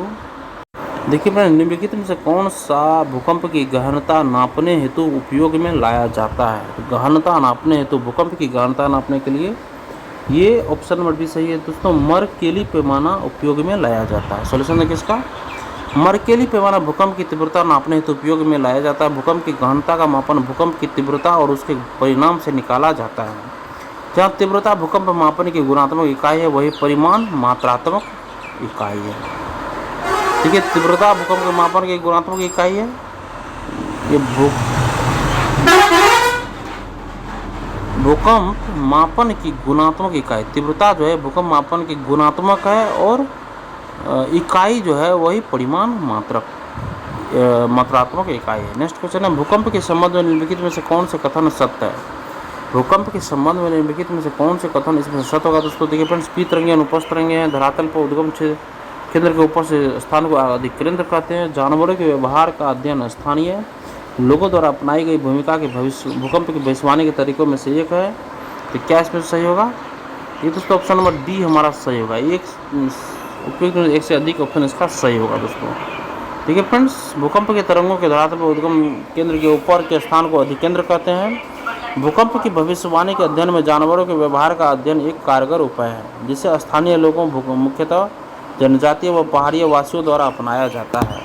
देखिए फ्रेंड, निम्नलिखित में से कौन सा भूकंप की गहनता नापने हेतु उपयोग में लाया जाता है? तो गहनता नापने हेतु, भूकंप की गहनता नापने के लिए ये ऑप्शन नंबर बी सही है दोस्तों, मर्केली पैमाना उपयोग में लाया जाता है। सॉल्यूशन देखिए इसका, मर्केली पैमाना भूकंप की तीव्रता नापने हेतु उपयोग में लाया जाता है। भूकंप की गहनता का मापन भूकंप की तीव्रता और उसके परिणाम से निकाला जाता है। जहाँ तीव्रता भूकंप मापन की गुणात्मक इकाई है, वही परिमाण मात्रात्मक इकाई है। ठीक है, तीव्रता भूकंप के मापन की गुणात्मक इकाई है। ये भूकंप मापन की गुणात्मक इकाई, तीव्रता जो है भूकंप मापन की गुणात्मक है और इकाई जो है वही परिमाण मात्रात्मक इकाई है। नेक्स्ट क्वेश्चन है, भूकंप के संबंध में निम्नलिखित में से कौन से कथन सत्य है? भूकंप के संबंध में निम्नलिखित में से कौन से कथन इसमें सत्य होगा? दोस्तों देखिए फ्रेंड्स, पी तरंगे अनुपस्थ तरंगे हैं, धरातल पर उद्गम क्षेत्र केंद्र के ऊपर से स्थान को अधिकेंद्र कहते हैं, जानवरों के व्यवहार का अध्ययन स्थानीय लोगों द्वारा अपनाई गई भूमिका के भूकंप की भविष्यवाणी के तरीकों में से एक है। तो क्या इसमें सही होगा? ये दोस्तों ऑप्शन नंबर डी हमारा सही होगा। एक उपयुक्त एक से अधिक ऑप्शन इसका सही होगा दोस्तों। ठीक है फ्रेंड्स, भूकंप के तरंगों के धरातल पर उद्गम केंद्र के ऊपर के स्थान को अधिकेंद्र कहते हैं। भूकंप की भविष्यवाणी के अध्ययन में जानवरों के व्यवहार का अध्ययन एक कारगर उपाय है, जिसे स्थानीय लोगों मुख्यतः जनजातीय व पहाड़ियों वासियों द्वारा अपनाया जाता है।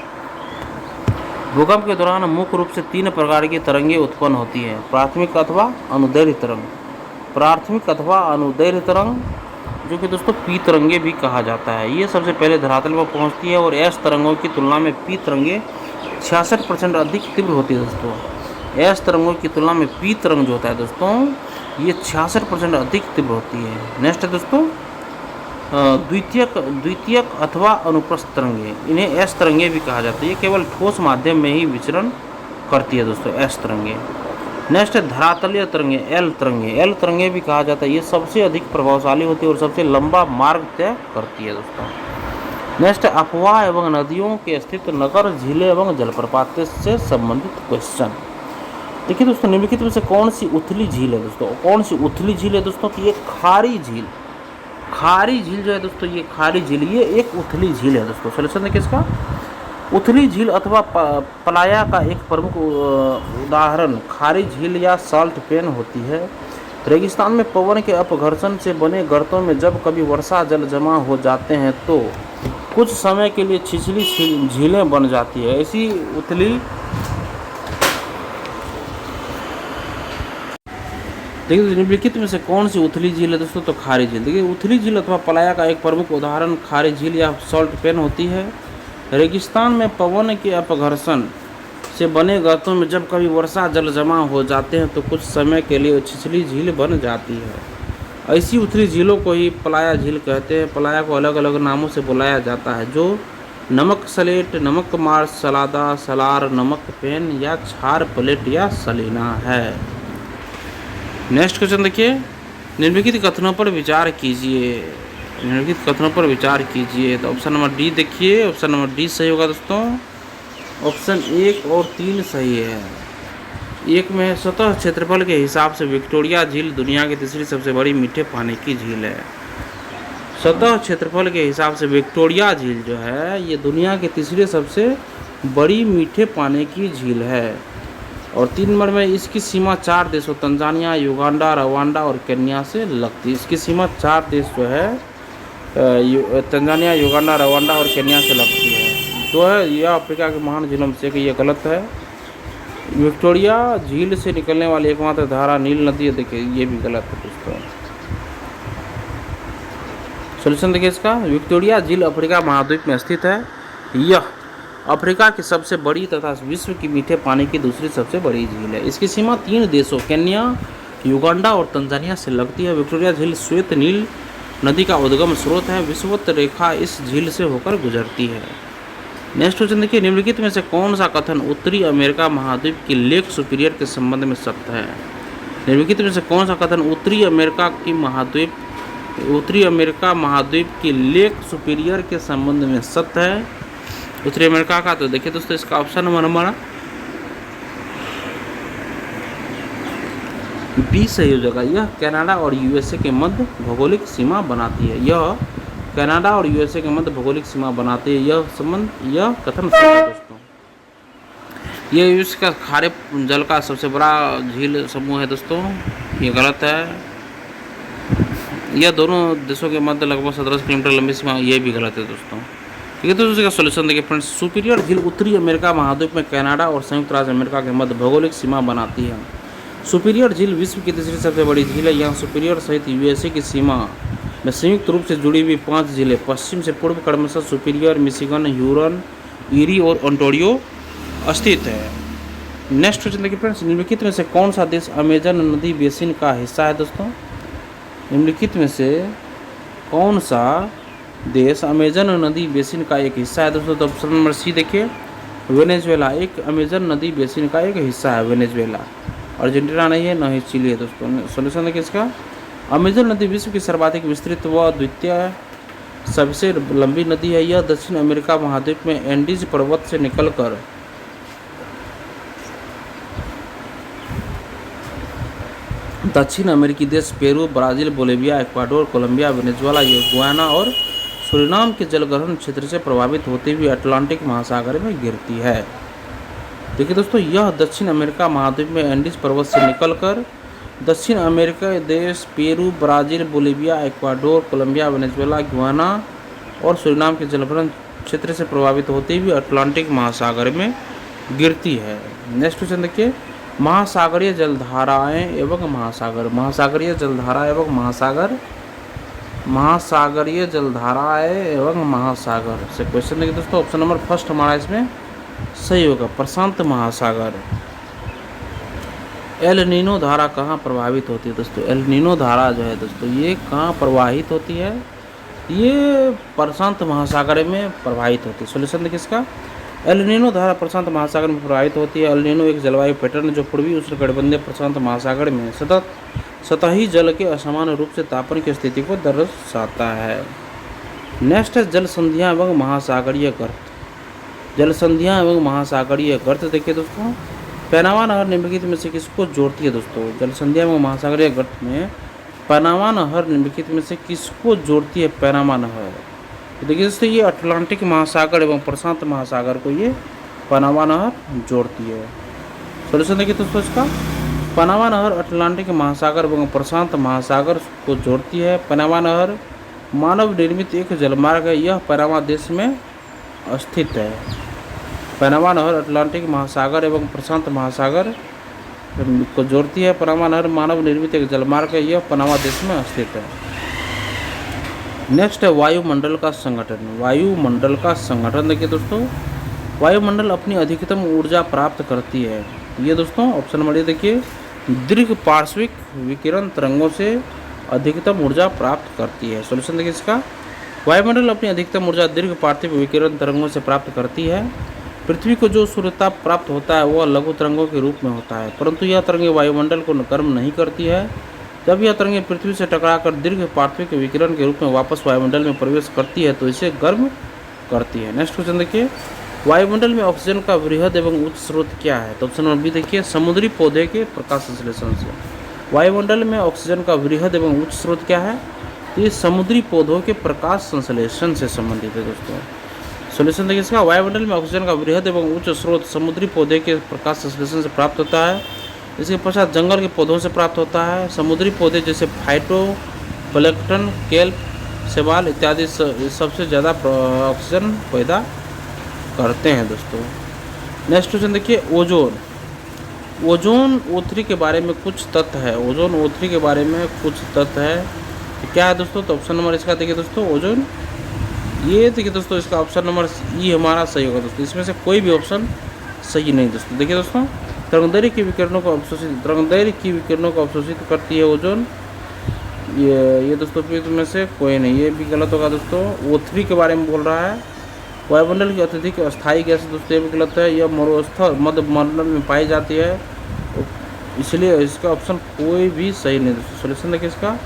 भूकंप के दौरान मुख्य रूप से 3 प्रकार की तरंगें उत्पन्न होती हैं, प्राथमिक अथवा अनुदैर्घ्य तरंग, प्राथमिक अथवा अनुदैर्घ्य तरंग, जो कि दोस्तों पी तरंगे भी कहा जाता है। ये सबसे पहले धरातल पर पहुंचती है और एस तरंगों की तुलना में पी तरंगे 66% अधिक तीव्र होती है दोस्तों। एस तरंगों की तुलना में पी तरंग जो होता है दोस्तों, ये 66% अधिक तीव्र होती है। नेक्स्ट है दोस्तों, द्वितीयक अथवा अनुप्रस्थ तरंगे, इन्हें एस तरंगे भी कहा जाता है। ये केवल ठोस माध्यम में ही विचरण करती है दोस्तों, एस तरंगे। नेक्स्ट है धरातलीय तरंगे, एल तरंगे, एल तरंगे भी कहा जाता है। ये सबसे अधिक प्रभावशाली होती है और सबसे लंबा मार्ग तय करती है दोस्तों। नेक्स्ट है अफवाह एवं नदियों के स्थित नगर, झीलें एवं जलप्रपात से संबंधित क्वेश्चन। देखिए दोस्तों, निम्नलिखित में से कौन सी उथली झील है दोस्तों? कौन सी उथली झील है दोस्तों? कि ये खारी झील, खारी झील जो है दोस्तों, ये खारी झील ये एक उथली झील है दोस्तों। सॉल्यूशन देखिए इसका, उथली झील अथवा पलाया का एक प्रमुख उदाहरण खारी झील या साल्ट पेन होती है। रेगिस्तान में पवन के अपघर्षण से बने गर्तों में जब कभी वर्षा जल जमा हो जाते हैं तो कुछ समय के लिए छिछली झीलें बन जाती है। ऐसी उथली देखिए निम्नलिखित में से कौन सी उथली झील है दोस्तों? तो खारी झील। देखिए उथली झील अथवा पलाया का एक प्रमुख उदाहरण खारी झील या सॉल्ट पेन होती है। रेगिस्तान में पवन के अपघर्षण से बने गर्तों में जब कभी वर्षा जल जमा हो जाते हैं तो कुछ समय के लिए छिछली झील बन जाती है। ऐसी उथली झीलों को ही पलाया झील कहते हैं। पलाया को अलग अलग नामों से बुलाया जाता है, जो नमक सलेट, नमक मार, सलादा, सलार, नमक पेन या छार प्लेट या सलीना है। नेक्स्ट क्वेश्चन देखिए, निम्नलिखित कथनों पर विचार कीजिए। निम्नलिखित कथनों पर विचार कीजिए। तो ऑप्शन नंबर डी देखिए, ऑप्शन नंबर डी सही होगा दोस्तों। ऑप्शन 1 और 3 सही है। एक में है सतह क्षेत्रफल के हिसाब से विक्टोरिया झील दुनिया की तीसरी सबसे बड़ी मीठे पानी की झील है। सतह क्षेत्रफल के हिसाब से विक्टोरिया झील जो है ये दुनिया की तीसरी सबसे बड़ी मीठे पानी की झील है। और 3 नंबर में इसकी सीमा 4 देशों तंजानिया, युगांडा, रवांडा और केन्या से लगती है। इसकी सीमा 4 देश जो है तंजानिया, युगांडा, रवांडा और केन्या से लगती है। तो है यह अफ्रीका के महान झीलों में से कि यह गलत है। विक्टोरिया झील से निकलने वाली एकमात्र धारा नील नदी है। देखिए ये भी गलत है दोस्तों। सोल्यूशन देखिए इसका, विक्टोरिया झील अफ्रीका महाद्वीप में स्थित है। यह अफ्रीका की सबसे बड़ी तथा विश्व की मीठे पानी की दूसरी सबसे बड़ी झील है। इसकी सीमा 3 देशों केन्या, युगांडा और तंजानिया से लगती है। विक्टोरिया झील श्वेत नील नदी का उद्गम स्रोत है। विषुवत रेखा इस झील से होकर गुजरती है। नेक्स्ट क्वेश्चन देखिए, निम्नलिखित में से कौन सा कथन उत्तरी अमेरिका महाद्वीप की लेक सुपीरियर के संबंध में सत्य है। निम्नलिखित में से कौन सा कथन उत्तरी अमेरिका महाद्वीप की लेक सुपीरियर के संबंध में सत्य है। उत्तरी अमेरिका का, तो देखिए दोस्तों इसका ऑप्शन नंबर हमारा बी सही हो जाएगा। यह कनाडा और यूएसए के मध्य भौगोलिक सीमा बनाती है। यह कनाडा और यूएसए के मध्य भौगोलिक सीमा बनाती है। यह कथन सत्य है दोस्तों। यह विश्व का खारे जल का सबसे बड़ा झील समूह है दोस्तों, ये गलत है। यह दोनों देशों के मध्य लगभग 17 किलोमीटर लंबी सीमा, ये भी गलत है दोस्तों। ठीक है, तो इसका सोल्यूशन देखिए फ्रेंड्स, सुपीरियर झील उत्तरी अमेरिका महाद्वीप में कनाडा और संयुक्त राज्य अमेरिका के मध्य भौगोलिक सीमा बनाती है। सुपीरियर झील विश्व की तीसरी सबसे बड़ी झील है। यहाँ सुपीरियर सहित यूएसए की सीमा में संयुक्त रूप से जुड़ी हुई 5 झीलें पश्चिम से पूर्व क्रमशः सुपीरियर, मिशिगन, ह्यूरन, ईरी और ओंटारियो स्थित है। नेक्स्ट क्वेश्चन देखिए फ्रेंड्स, निम्नलिखित में से कौन सा देश अमेजन नदी बेसिन का हिस्सा है दोस्तों। निम्नलिखित में से कौन सा देश अमेजन नदी बेसिन का एक हिस्सा है दोस्तों। तो ऑप्शन नंबर सी देखिए, वेनेजुएला एक अमेजन नदी बेसिन का एक हिस्सा है। वेनेजुएला, अर्जेंटीना नहीं है, न ही चिली है दोस्तों। सोल्यूशन देखिए इसका, अमेजन नदी विश्व की सर्वाधिक विस्तृत व द्वितीय सबसे लंबी नदी है। यह दक्षिण अमेरिका महाद्वीप में एंडीज पर्वत से निकलकर दक्षिण अमेरिकी देश Peru, Brazil, Bolivia, Ecuador, Colombia, Venezuela, Uruguay और सूरिनाम के जलग्रहण क्षेत्र से प्रभावित होते हुए अटलांटिक महासागर में गिरती है। देखिए दोस्तों, यह दक्षिण अमेरिका महाद्वीप में एंडीज पर्वत से निकलकर दक्षिण अमेरिका देश Peru, Brazil, Bolivia, Ecuador, Colombia, Venezuela, Guyana और सूरिनाम के जलग्रहण क्षेत्र से प्रभावित होते हुए अटलांटिक महासागर में गिरती है। नेक्स्ट क्वेश्चन देखिए, महासागरीय जलधाराएं एवं महासागर। महासागरीय जलधारा एवं महासागर, महासागरीय जलधाराएं एवं महासागर से क्वेश्चन देखिए दोस्तों। ऑप्शन नंबर फर्स्ट हमारा इसमें सही होगा, प्रशांत महासागर। एल नीनो धारा कहाँ प्रभावित होती है दोस्तों। एल नीनो धारा जो है दोस्तों ये कहाँ प्रवाहित होती है, ये प्रशांत महासागर में प्रवाहित होती है। सोल्यूशन देखिए इसका, एल नीनो धारा प्रशांत महासागर में प्रवाहित होती है। एल नीनो एक जलवायु पैटर्न जो पूर्वी उष्णकटिबंधीय प्रशांत महासागर में सतही जल के असमान रूप से तापन की स्थिति को दर्शाता है। नेक्स्ट है जल संधियाँ एवं महासागरीय गर्त। जल संधियाँ एवं महासागरीय गर्त देखिए दोस्तों, पैनामा नहर निम्नलिखित में से किसको जोड़ती है दोस्तों। जल संधियाँ एवं महासागरीय गर्त में पैनामा नहर निम्नलिखित में से किसको जोड़ती है। पैनामा नहर, तो देखिए दोस्तों ये अटलांटिक महासागर एवं प्रशांत महासागर को ये पैनामा नहर जोड़ती है। सोल्यूशन देखिए दोस्तों इसका, पैनामा नहर अटलांटिक महासागर एवं प्रशांत महासागर को जोड़ती है। पैनामा नहर मानव निर्मित एक जलमार्ग है। यह पैनामा देश में स्थित है। पैनामा नहर अटलांटिक महासागर एवं प्रशांत महासागर को जोड़ती है। पैनामा नहर मानव निर्मित एक जलमार्ग है। यह पैनामा देश में स्थित है। नेक्स्ट है वायुमंडल का संगठन। वायुमंडल का संगठन देखिए दोस्तों, वायुमंडल अपनी अधिकतम ऊर्जा प्राप्त करती है। ये दोस्तों ऑप्शन नंबर देखिए, दीर्घ पार्श्विक विकिरण तरंगों से अधिकतम ऊर्जा प्राप्त करती है। सोल्यूशन देखिए इसका, वायुमंडल अपनी अधिकतम ऊर्जा दीर्घ पार्श्विक विकिरण तरंगों से प्राप्त करती है। पृथ्वी को जो सूर्यताप प्राप्त होता है वह लघु तरंगों के रूप में होता है, परंतु यह तरंगें वायुमंडल को गर्म नहीं करती है। जब यह तरंगें पृथ्वी से टकराकर दीर्घ पार्थिव विकिरण के रूप में वापस वायुमंडल में प्रवेश करती है तो इसे गर्म करती है। नेक्स्ट क्वेश्चन देखिए, वायुमंडल में ऑक्सीजन का वृहद एवं उच्च स्रोत क्या है? तो ऑप्शन नंबर बी देखिए, समुद्री पौधे के प्रकाश संश्लेषण से। वायुमंडल में ऑक्सीजन का वृहद एवं उच्च स्रोत क्या है? ये समुद्री पौधों के प्रकाश संश्लेषण से संबंधित है दोस्तों। सोल्यूशन देखिए इसका, वायुमंडल में ऑक्सीजन का वृहद एवं उच्च स्रोत समुद्री पौधे के प्रकाश संश्लेषण से प्राप्त होता है। इसके पश्चात जंगल के पौधों से प्राप्त होता है। समुद्री पौधे जैसे फाइटो प्लैंकटन, केल्प, शैवाल इत्यादि सबसे ज़्यादा ऑक्सीजन पैदा करते हैं दोस्तों। नेक्स्ट क्वेश्चन देखिए, ओजोन O3 के बारे में कुछ तथ्य है। ओजोन O3 के बारे में कुछ तथ्य है, तो क्या है दोस्तों? तो ऑप्शन नंबर इसका देखिए दोस्तों, ओजोन, ये देखिए दोस्तों इसका ऑप्शन नंबर ई हमारा सही होगा दोस्तों। इसमें से कोई भी ऑप्शन सही नहीं दोस्तों। देखिए दोस्तों, तरंगदैर्घ्य की विकिरणों को अवशोषित करती है ओजोन, ये दोस्तों में से कोई नहीं, ये भी गलत होगा दोस्तों। O3 के बारे में बोल रहा है। वायुमंडल की अत्यधिक अस्थायी गैस दोस्तों, ये भी गलत है, यह मरुस्थल मध्य मंडल में पाई जाती है, इसलिए इसका ऑप्शन कोई भी सही नहीं दोस्तों। सोल्यूशन देखिए इसका,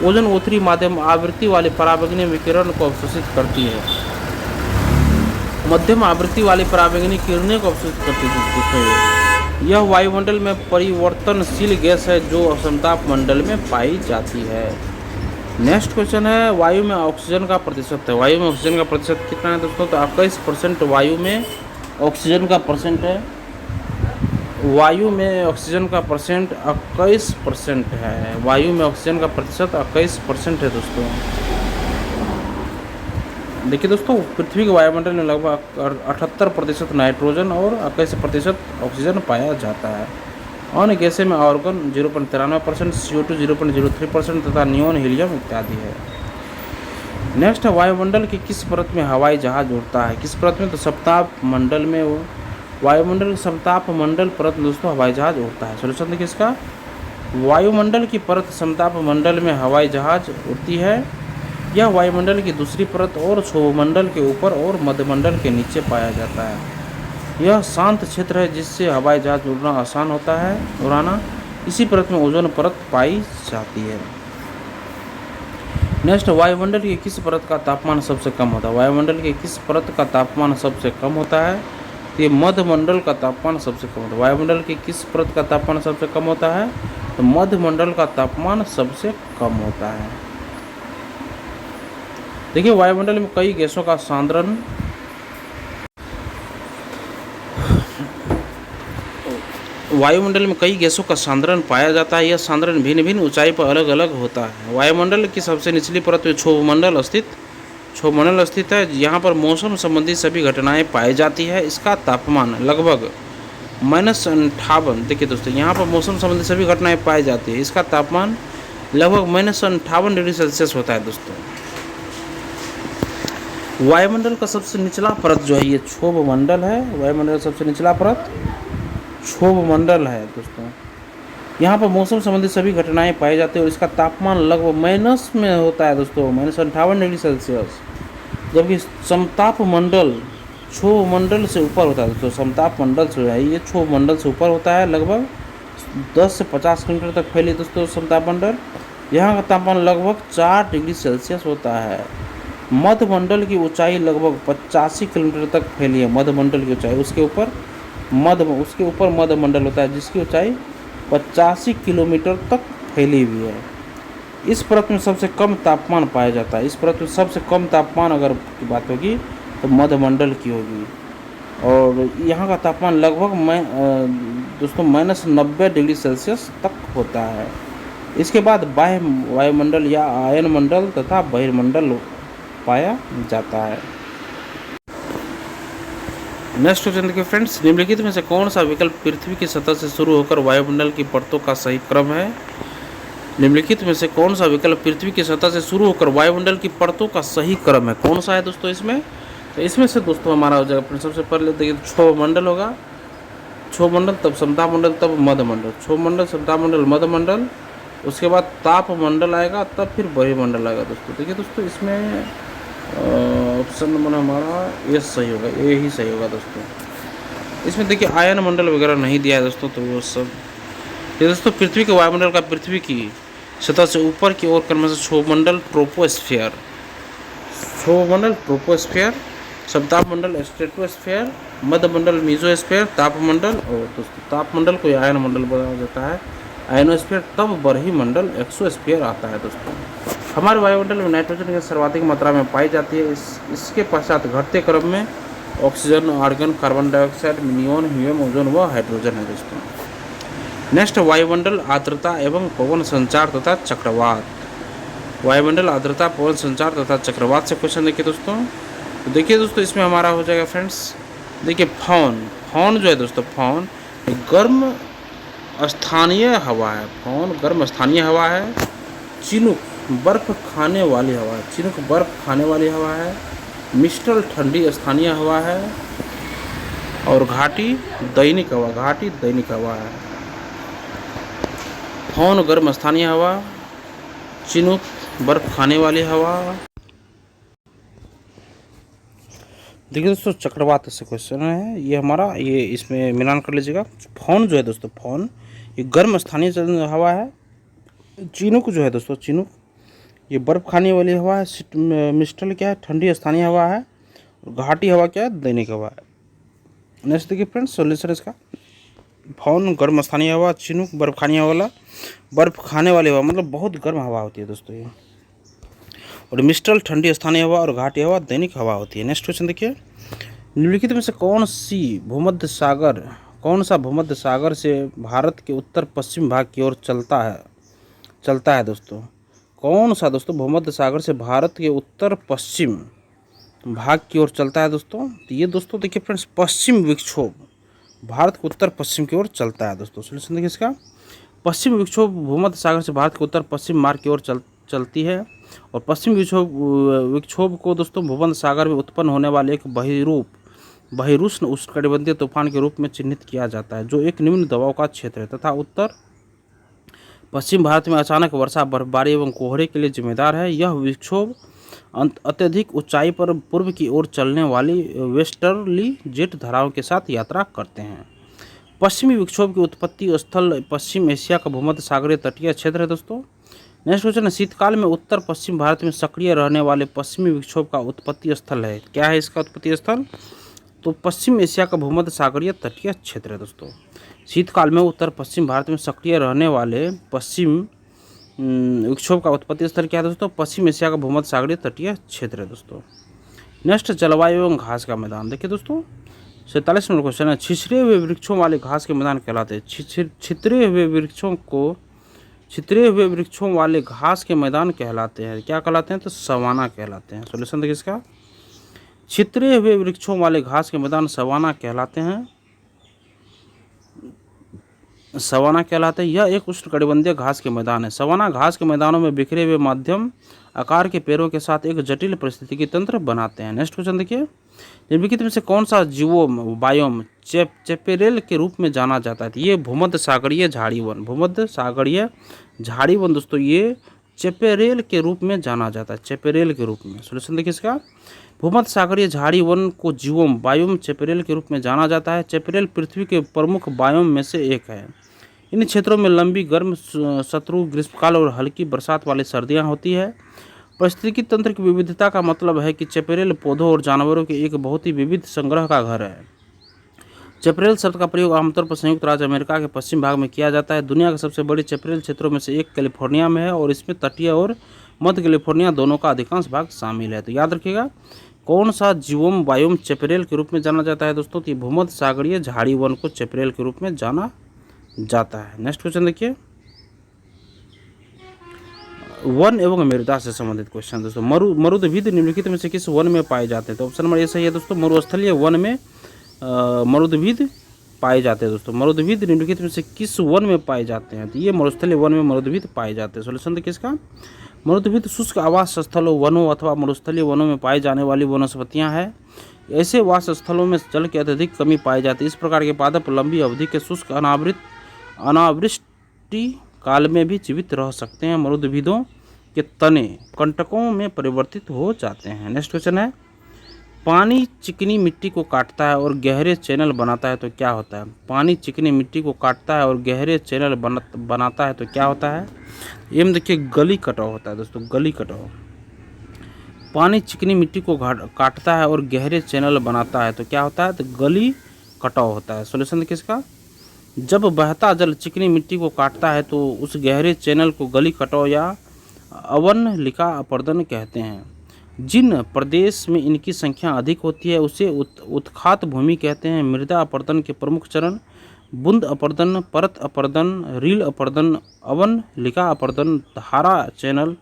ओजोन O3 माध्यम आवृत्ति वाले पराबैंगनी विकिरण को अवशोषित करती है। मध्यम आवृत्ति वाली पराबैंगनी किरणें को अवशोषित करती है। यह वायुमंडल में परिवर्तनशील गैस है जो समताप मंडल में पाई जाती है। नेक्स्ट क्वेश्चन है, वायु में ऑक्सीजन का प्रतिशत है। वायु में ऑक्सीजन का प्रतिशत कितना है दोस्तों? तो 21% वायु में ऑक्सीजन का परसेंट है। वायु में ऑक्सीजन का परसेंट 21% है। वायु में ऑक्सीजन का प्रतिशत 21% है दोस्तों। देखिए दोस्तों, पृथ्वी के वायुमंडल में लगभग 78% नाइट्रोजन और 21% ऑक्सीजन पाया जाता है। अन्य गैसें में आर्गन 0.93%, CO2 0.03% तथा नियोन, हीलियम इत्यादि है। नेक्स्ट है, वायुमंडल की किस परत में हवाई जहाज उड़ता है? किस परत में? तो समताप मंडल में वो वायुमंडल की समताप मंडल परत में दोस्तों हवाई जहाज उड़ता है। सोल्यूशन देखिए इसका, वायुमंडल की परत समताप मंडल में हवाई जहाज उड़ती है। यह वायुमंडल की दूसरी परत और क्षोभमंडल के ऊपर और मध्यमंडल के नीचे पाया जाता है। यह शांत क्षेत्र है जिससे हवाई जहाज उड़ना आसान होता है उड़ाना। इसी परत में ओजोन परत पाई जाती है। नेक्स्ट, वायुमंडल की किस परत का तापमान सबसे कम होता है? वायुमंडल की किस परत का तापमान सबसे कम होता है? ये मध्यमंडल का तापमान सबसे कम होता है। वायुमंडल की किस परत का तापमान सबसे कम होता है? तो मध्यमंडल का तापमान सबसे कम होता है। देखिए, वायुमंडल में कई गैसों का सांद्रण वायुमंडल में कई गैसों का सांद्रण पाया जाता है। यह सांद्रण भिन्न भिन्न ऊंचाई पर अलग अलग होता है। वायुमंडल की सबसे निचली परत में क्षोभमंडल स्थित है। यहाँ पर मौसम संबंधी सभी घटनाएं पाई जाती है। इसका तापमान लगभग -58, देखिए दोस्तों यहाँ पर मौसम संबंधी सभी घटनाएं पाई जाती है। इसका तापमान लगभग -58 डिग्री सेल्सियस होता है दोस्तों। वायुमंडल का सबसे निचला परत जो है ये क्षोभमंडल है। वायुमंडल का सबसे निचला परत क्षोभमंडल है दोस्तों। यहाँ पर मौसम संबंधी सभी घटनाएं पाई जाती है और इसका तापमान लगभग माइनस में होता है दोस्तों, -58 डिग्री सेल्सियस। जबकि समताप मंडल क्षोभमंडल से ऊपर होता है दोस्तों। समताप मंडल जो है ये क्षोभमंडल से ऊपर होता है, लगभग 10 से 50 किलोमीटर तक फैली दोस्तों समताप मंडल। यहाँ का तापमान लगभग 4 डिग्री सेल्सियस होता है। मध्यमंडल की ऊंचाई लगभग 85 किलोमीटर तक फैली है। मध्यमंडल की ऊंचाई, उसके ऊपर मध्यमंडल होता है जिसकी ऊंचाई 85 किलोमीटर तक फैली हुई है। इस परत में सबसे कम तापमान पाया जाता है। इस परत में सबसे कम तापमान अगर की बात होगी तो मध्यमंडल की होगी और यहाँ का तापमान लगभग दोस्तों -90 डिग्री सेल्सियस तक होता है। इसके बाद बाह्य वायुमंडल या आयन मंडल तथा बहिर्मंडल पाया जाता है। नेक्स्ट क्वेश्चन देखिए फ्रेंड्स, निम्नलिखित में से कौन सा विकल्प पृथ्वी की सतह से शुरू होकर वायुमंडल की परतों का सही क्रम है? निम्नलिखित में से कौन सा विकल्प पृथ्वी की सतह से शुरू होकर वायुमंडल की परतों का सही क्रम है? कौन सा है दोस्तों इसमें? तो इसमें से दोस्तों हमारा हो जाएगा सबसे पहले देखिए क्षोभमंडल होगा। क्षोभमंडल, तब समताप मंडल, तब मध्यमंडल। क्षोभमंडल, समताप मंडल, मध्यमंडल, उसके बाद ताप मंडल आएगा, तब फिर बहिर्मंडल आएगा दोस्तों। देखिए दोस्तों इसमें ऑप्शन नंबर हमारा ये सही होगा, ये ही सही होगा दोस्तों। इसमें देखिए आयन मंडल वगैरह नहीं दिया है दोस्तों, तो वो सब ये दोस्तों पृथ्वी के वायुमंडल का पृथ्वी की सतह से ऊपर की ओर क्रमशः क्षोभमंडल ट्रोपोस्फियर, क्षोभमंडल ट्रोपोस्फियर, सबतापमंडल स्ट्रेटोस्फियर, मध्यमंडल मीजोस्फियर, तापमंडल और दोस्तों तापमंडल को आयन मंडल बोला जाता है, आयनोस्फीयर, तब बरही मंडल एक्सोस्फीयर आता है। दोस्तों हमारे वायुमंडल में नाइट्रोजन की सर्वाधिक मात्रा में पाई जाती है। इसके पश्चात घटते क्रम में oxygen, argon, carbon dioxide, neon, helium, ozone व हाइड्रोजन है। दोस्तों नेक्स्ट, वायुमंडल आर्द्रता एवं पवन संचार तथा चक्रवात। वायुमंडल आर्द्रता, पवन संचार तथा चक्रवात से क्वेश्चन देखिए दोस्तों। तो देखिए दोस्तों इसमें हमारा हो जाएगा फ्रेंड्स, देखिए फोन जो है दोस्तों, फोन गर्म स्थानीय हवा है, फोन गर्म स्थानीय हवा है। चिनुक बर्फ खाने वाली हवा है, चिनुक बर्फ खाने वाली हवा है। मिस्टल ठंडी स्थानीय हवा है। और घाटी दैनिक हवा, घाटी दैनिक हवा है। फोन गर्म स्थानीय हवा, चिनुक बर्फ खाने वाली हवा। देखिए दोस्तों चक्रवात से क्वेश्चन है ये हमारा, ये इसमें मिलान कर लीजिएगा। फोन जो है दोस्तों, फोन ये गर्म स्थानीय हवा है। चिनुक जो है दोस्तों, चिनुक ये बर्फ खाने वाली हवा है। मिस्टल क्या है, ठंडी स्थानीय हवा है। और घाटी हवा क्या है, दैनिक हवा है। नेक्स्ट देखिए फ्रेंड्स सोल्यूशन इसका, फोन गर्म स्थानीय हवा, चिनुक बर्फ खाने वाला, बर्फ खाने वाली हवा मतलब बहुत गर्म हवा होती है दोस्तों ये। और मिस्टल ठंडी स्थानीय हवा और घाटी हवा दैनिक हवा होती है। नेक्स्ट क्वेश्चन देखिए, निम्नलिखित में से कौन सा भूमध्य सागर से भारत के उत्तर पश्चिम भाग की ओर चलता है दोस्तों। कौन सा दोस्तों भूमध्य सागर से भारत के उत्तर पश्चिम भाग की ओर चलता है दोस्तों। तो ये दोस्तों देखिए फ्रेंड्स, पश्चिम विक्षोभ भारत के उत्तर पश्चिम की ओर चलता है दोस्तों। सोल्यूशन देखिए इसका, पश्चिम विक्षोभ भूमध्य सागर से भारत के उत्तर पश्चिम मार्ग की ओर चलती है। और पश्चिम विक्षोभ को दोस्तों भूमध्य सागर में उत्पन्न होने वाले एक बहिरुष्ण उष्णकटिबंधीय तूफान के रूप में चिन्हित किया जाता है, जो एक निम्न दबाव का क्षेत्र है तथा उत्तर पश्चिम भारत में अचानक वर्षा, बर्फबारी एवं कोहरे के लिए जिम्मेदार है। यह विक्षोभ अत्यधिक ऊंचाई पर पूर्व की ओर चलने वाली वेस्टर्ली जेट धाराओं के साथ यात्रा करते हैं। पश्चिमी विक्षोभ की उत्पत्ति स्थल पश्चिम एशिया का भूमध्य सागरीय तटीय क्षेत्र है दोस्तों। नेक्स्ट क्वेश्चन है, शीतकाल में उत्तर पश्चिम भारत में सक्रिय रहने वाले पश्चिमी विक्षोभ का उत्पत्ति स्थल है, क्या है इसका उत्पत्ति स्थल। तो पश्चिम एशिया का भूमध्य सागरीय तटीय क्षेत्र है दोस्तों। शीतकाल में उत्तर पश्चिम भारत में सक्रिय रहने वाले पश्चिम विक्षोभ का उत्पत्ति स्थल क्या है दोस्तों, पश्चिम एशिया का भूमध्य सागरीय तटीय क्षेत्र है दोस्तों। नेक्स्ट, जलवायु एवं घास का मैदान। देखिए दोस्तों 47 नंबर क्वेश्चन है, छिछरे हुए वृक्षों वाले घास के मैदान कहलाते हैं। छितरे हुए वृक्षों वाले घास के मैदान कहलाते हैं, क्या कहलाते हैं, तो सवाना कहलाते हैं। सोल्यूशन देखिए इसका, छितरे हुए वृक्षों वाले घास के मैदान सवाना कहलाते हैं। सवाना कहलाते हैं। यह एक उष्णकटिबंधीय घास के मैदान है। सवाना घास के मैदानों में बिखरे हुए मध्यम आकार के पेड़ों के साथ एक जटिल पारिस्थितिकी तंत्र बनाते हैं। नेक्स्ट क्वेश्चन देखिए, निम्नलिखित में से कौन सा बायोम चेपेरेल के रूप में जाना जाता है। ये भूमध्य सागरीय झाड़ी वन, भूमध्य सागरीय झाड़ी वन दोस्तों ये चेपेरेल के रूप में जाना जाता है, चेपेरेल के रूप में। सोल्यूशन देखिए इसका, भूमध्य सागरीय झाड़ी वन को जीवोम बायोम चेपेरेल के रूप में जाना जाता है। चेपेरेल पृथ्वी के प्रमुख बायोम में से एक है। इन क्षेत्रों में लंबी गर्म शत्रु ग्रीष्मकाल और हल्की बरसात वाली सर्दियां होती है। पारिस्थितिकी तंत्र की विविधता का मतलब है कि चेपेरेल पौधों और जानवरों के एक बहुत ही विविध संग्रह का घर है। चेपेरेल शब्द का प्रयोग आमतौर पर संयुक्त राज्य अमेरिका के पश्चिम भाग में किया जाता है। दुनिया के सबसे बड़े चेपेरेल क्षेत्रों में से एक कैलिफोर्निया में है और इसमें तटीय और मध्य कैलिफोर्निया दोनों का अधिकांश भाग शामिल है। तो याद रखिएगा, कौन सा जीवोम बायोम चेपेरेल के रूप में जाना जाता है दोस्तों, तो भूमध्य सागरीय झाड़ी वन को चेपेरेल के रूप में जाना जाता है। नेक्स्ट क्वेश्चन देखिए, वन एवं मृदा से संबंधित क्वेश्चन दोस्तों। मरुदभिद निम्नलिखित में से किस वन में पाए जाते हैं। तो ऑप्शन नंबर ए सही है दोस्तों, मरुस्थलीय वन में मरुदभिद पाए जाते हैं दोस्तों। मरुदभिद निम्नलिखित में से किस वन में पाए जाते हैं, तो ये मरुस्थलीय वन में मरुदभिद पाए जाते हैं। सोल्यूशन देखिए इसका, मरुदभिद शुष्क आवास स्थलों, वनों अथवा मरुस्थलीय वनों में पाई जाने वाली वनस्पतियां हैं। ऐसे वास स्थलों में जल की अत्यधिक कमी पाई जाती है। इस प्रकार के पादप लंबी अवधि के शुष्क अनावृष्टि काल में भी जीवित रह सकते हैं। मरुदभिदों के तने कंटकों में परिवर्तित हो जाते हैं। नेक्स्ट क्वेश्चन है, पानी चिकनी मिट्टी को काटता है और गहरे चैनल बनाता है तो क्या होता है। पानी चिकनी मिट्टी को काटता है और गहरे चैनल बनाता है तो क्या होता है। एम देखिए गली कटाव होता है दोस्तों, गली कटाव। पानी चिकनी मिट्टी को काटता है और गहरे चैनल बनाता है तो क्या होता है, तो गली कटाव होता है। सॉल्यूशन देखिए इसका, जब बहता जल चिकनी मिट्टी को काटता है तो उस गहरे चैनल को गली कटाव या अवनलिका अपर्दन कहते हैं। जिन प्रदेश में इनकी संख्या अधिक होती है उसे उत्खात भूमि कहते हैं। मृदा अपर्दन के प्रमुख चरण बूंद अपर्दन, परत अपर्दन, रील अपर्दन, अवनलिका अपर्दन, धारा चैनल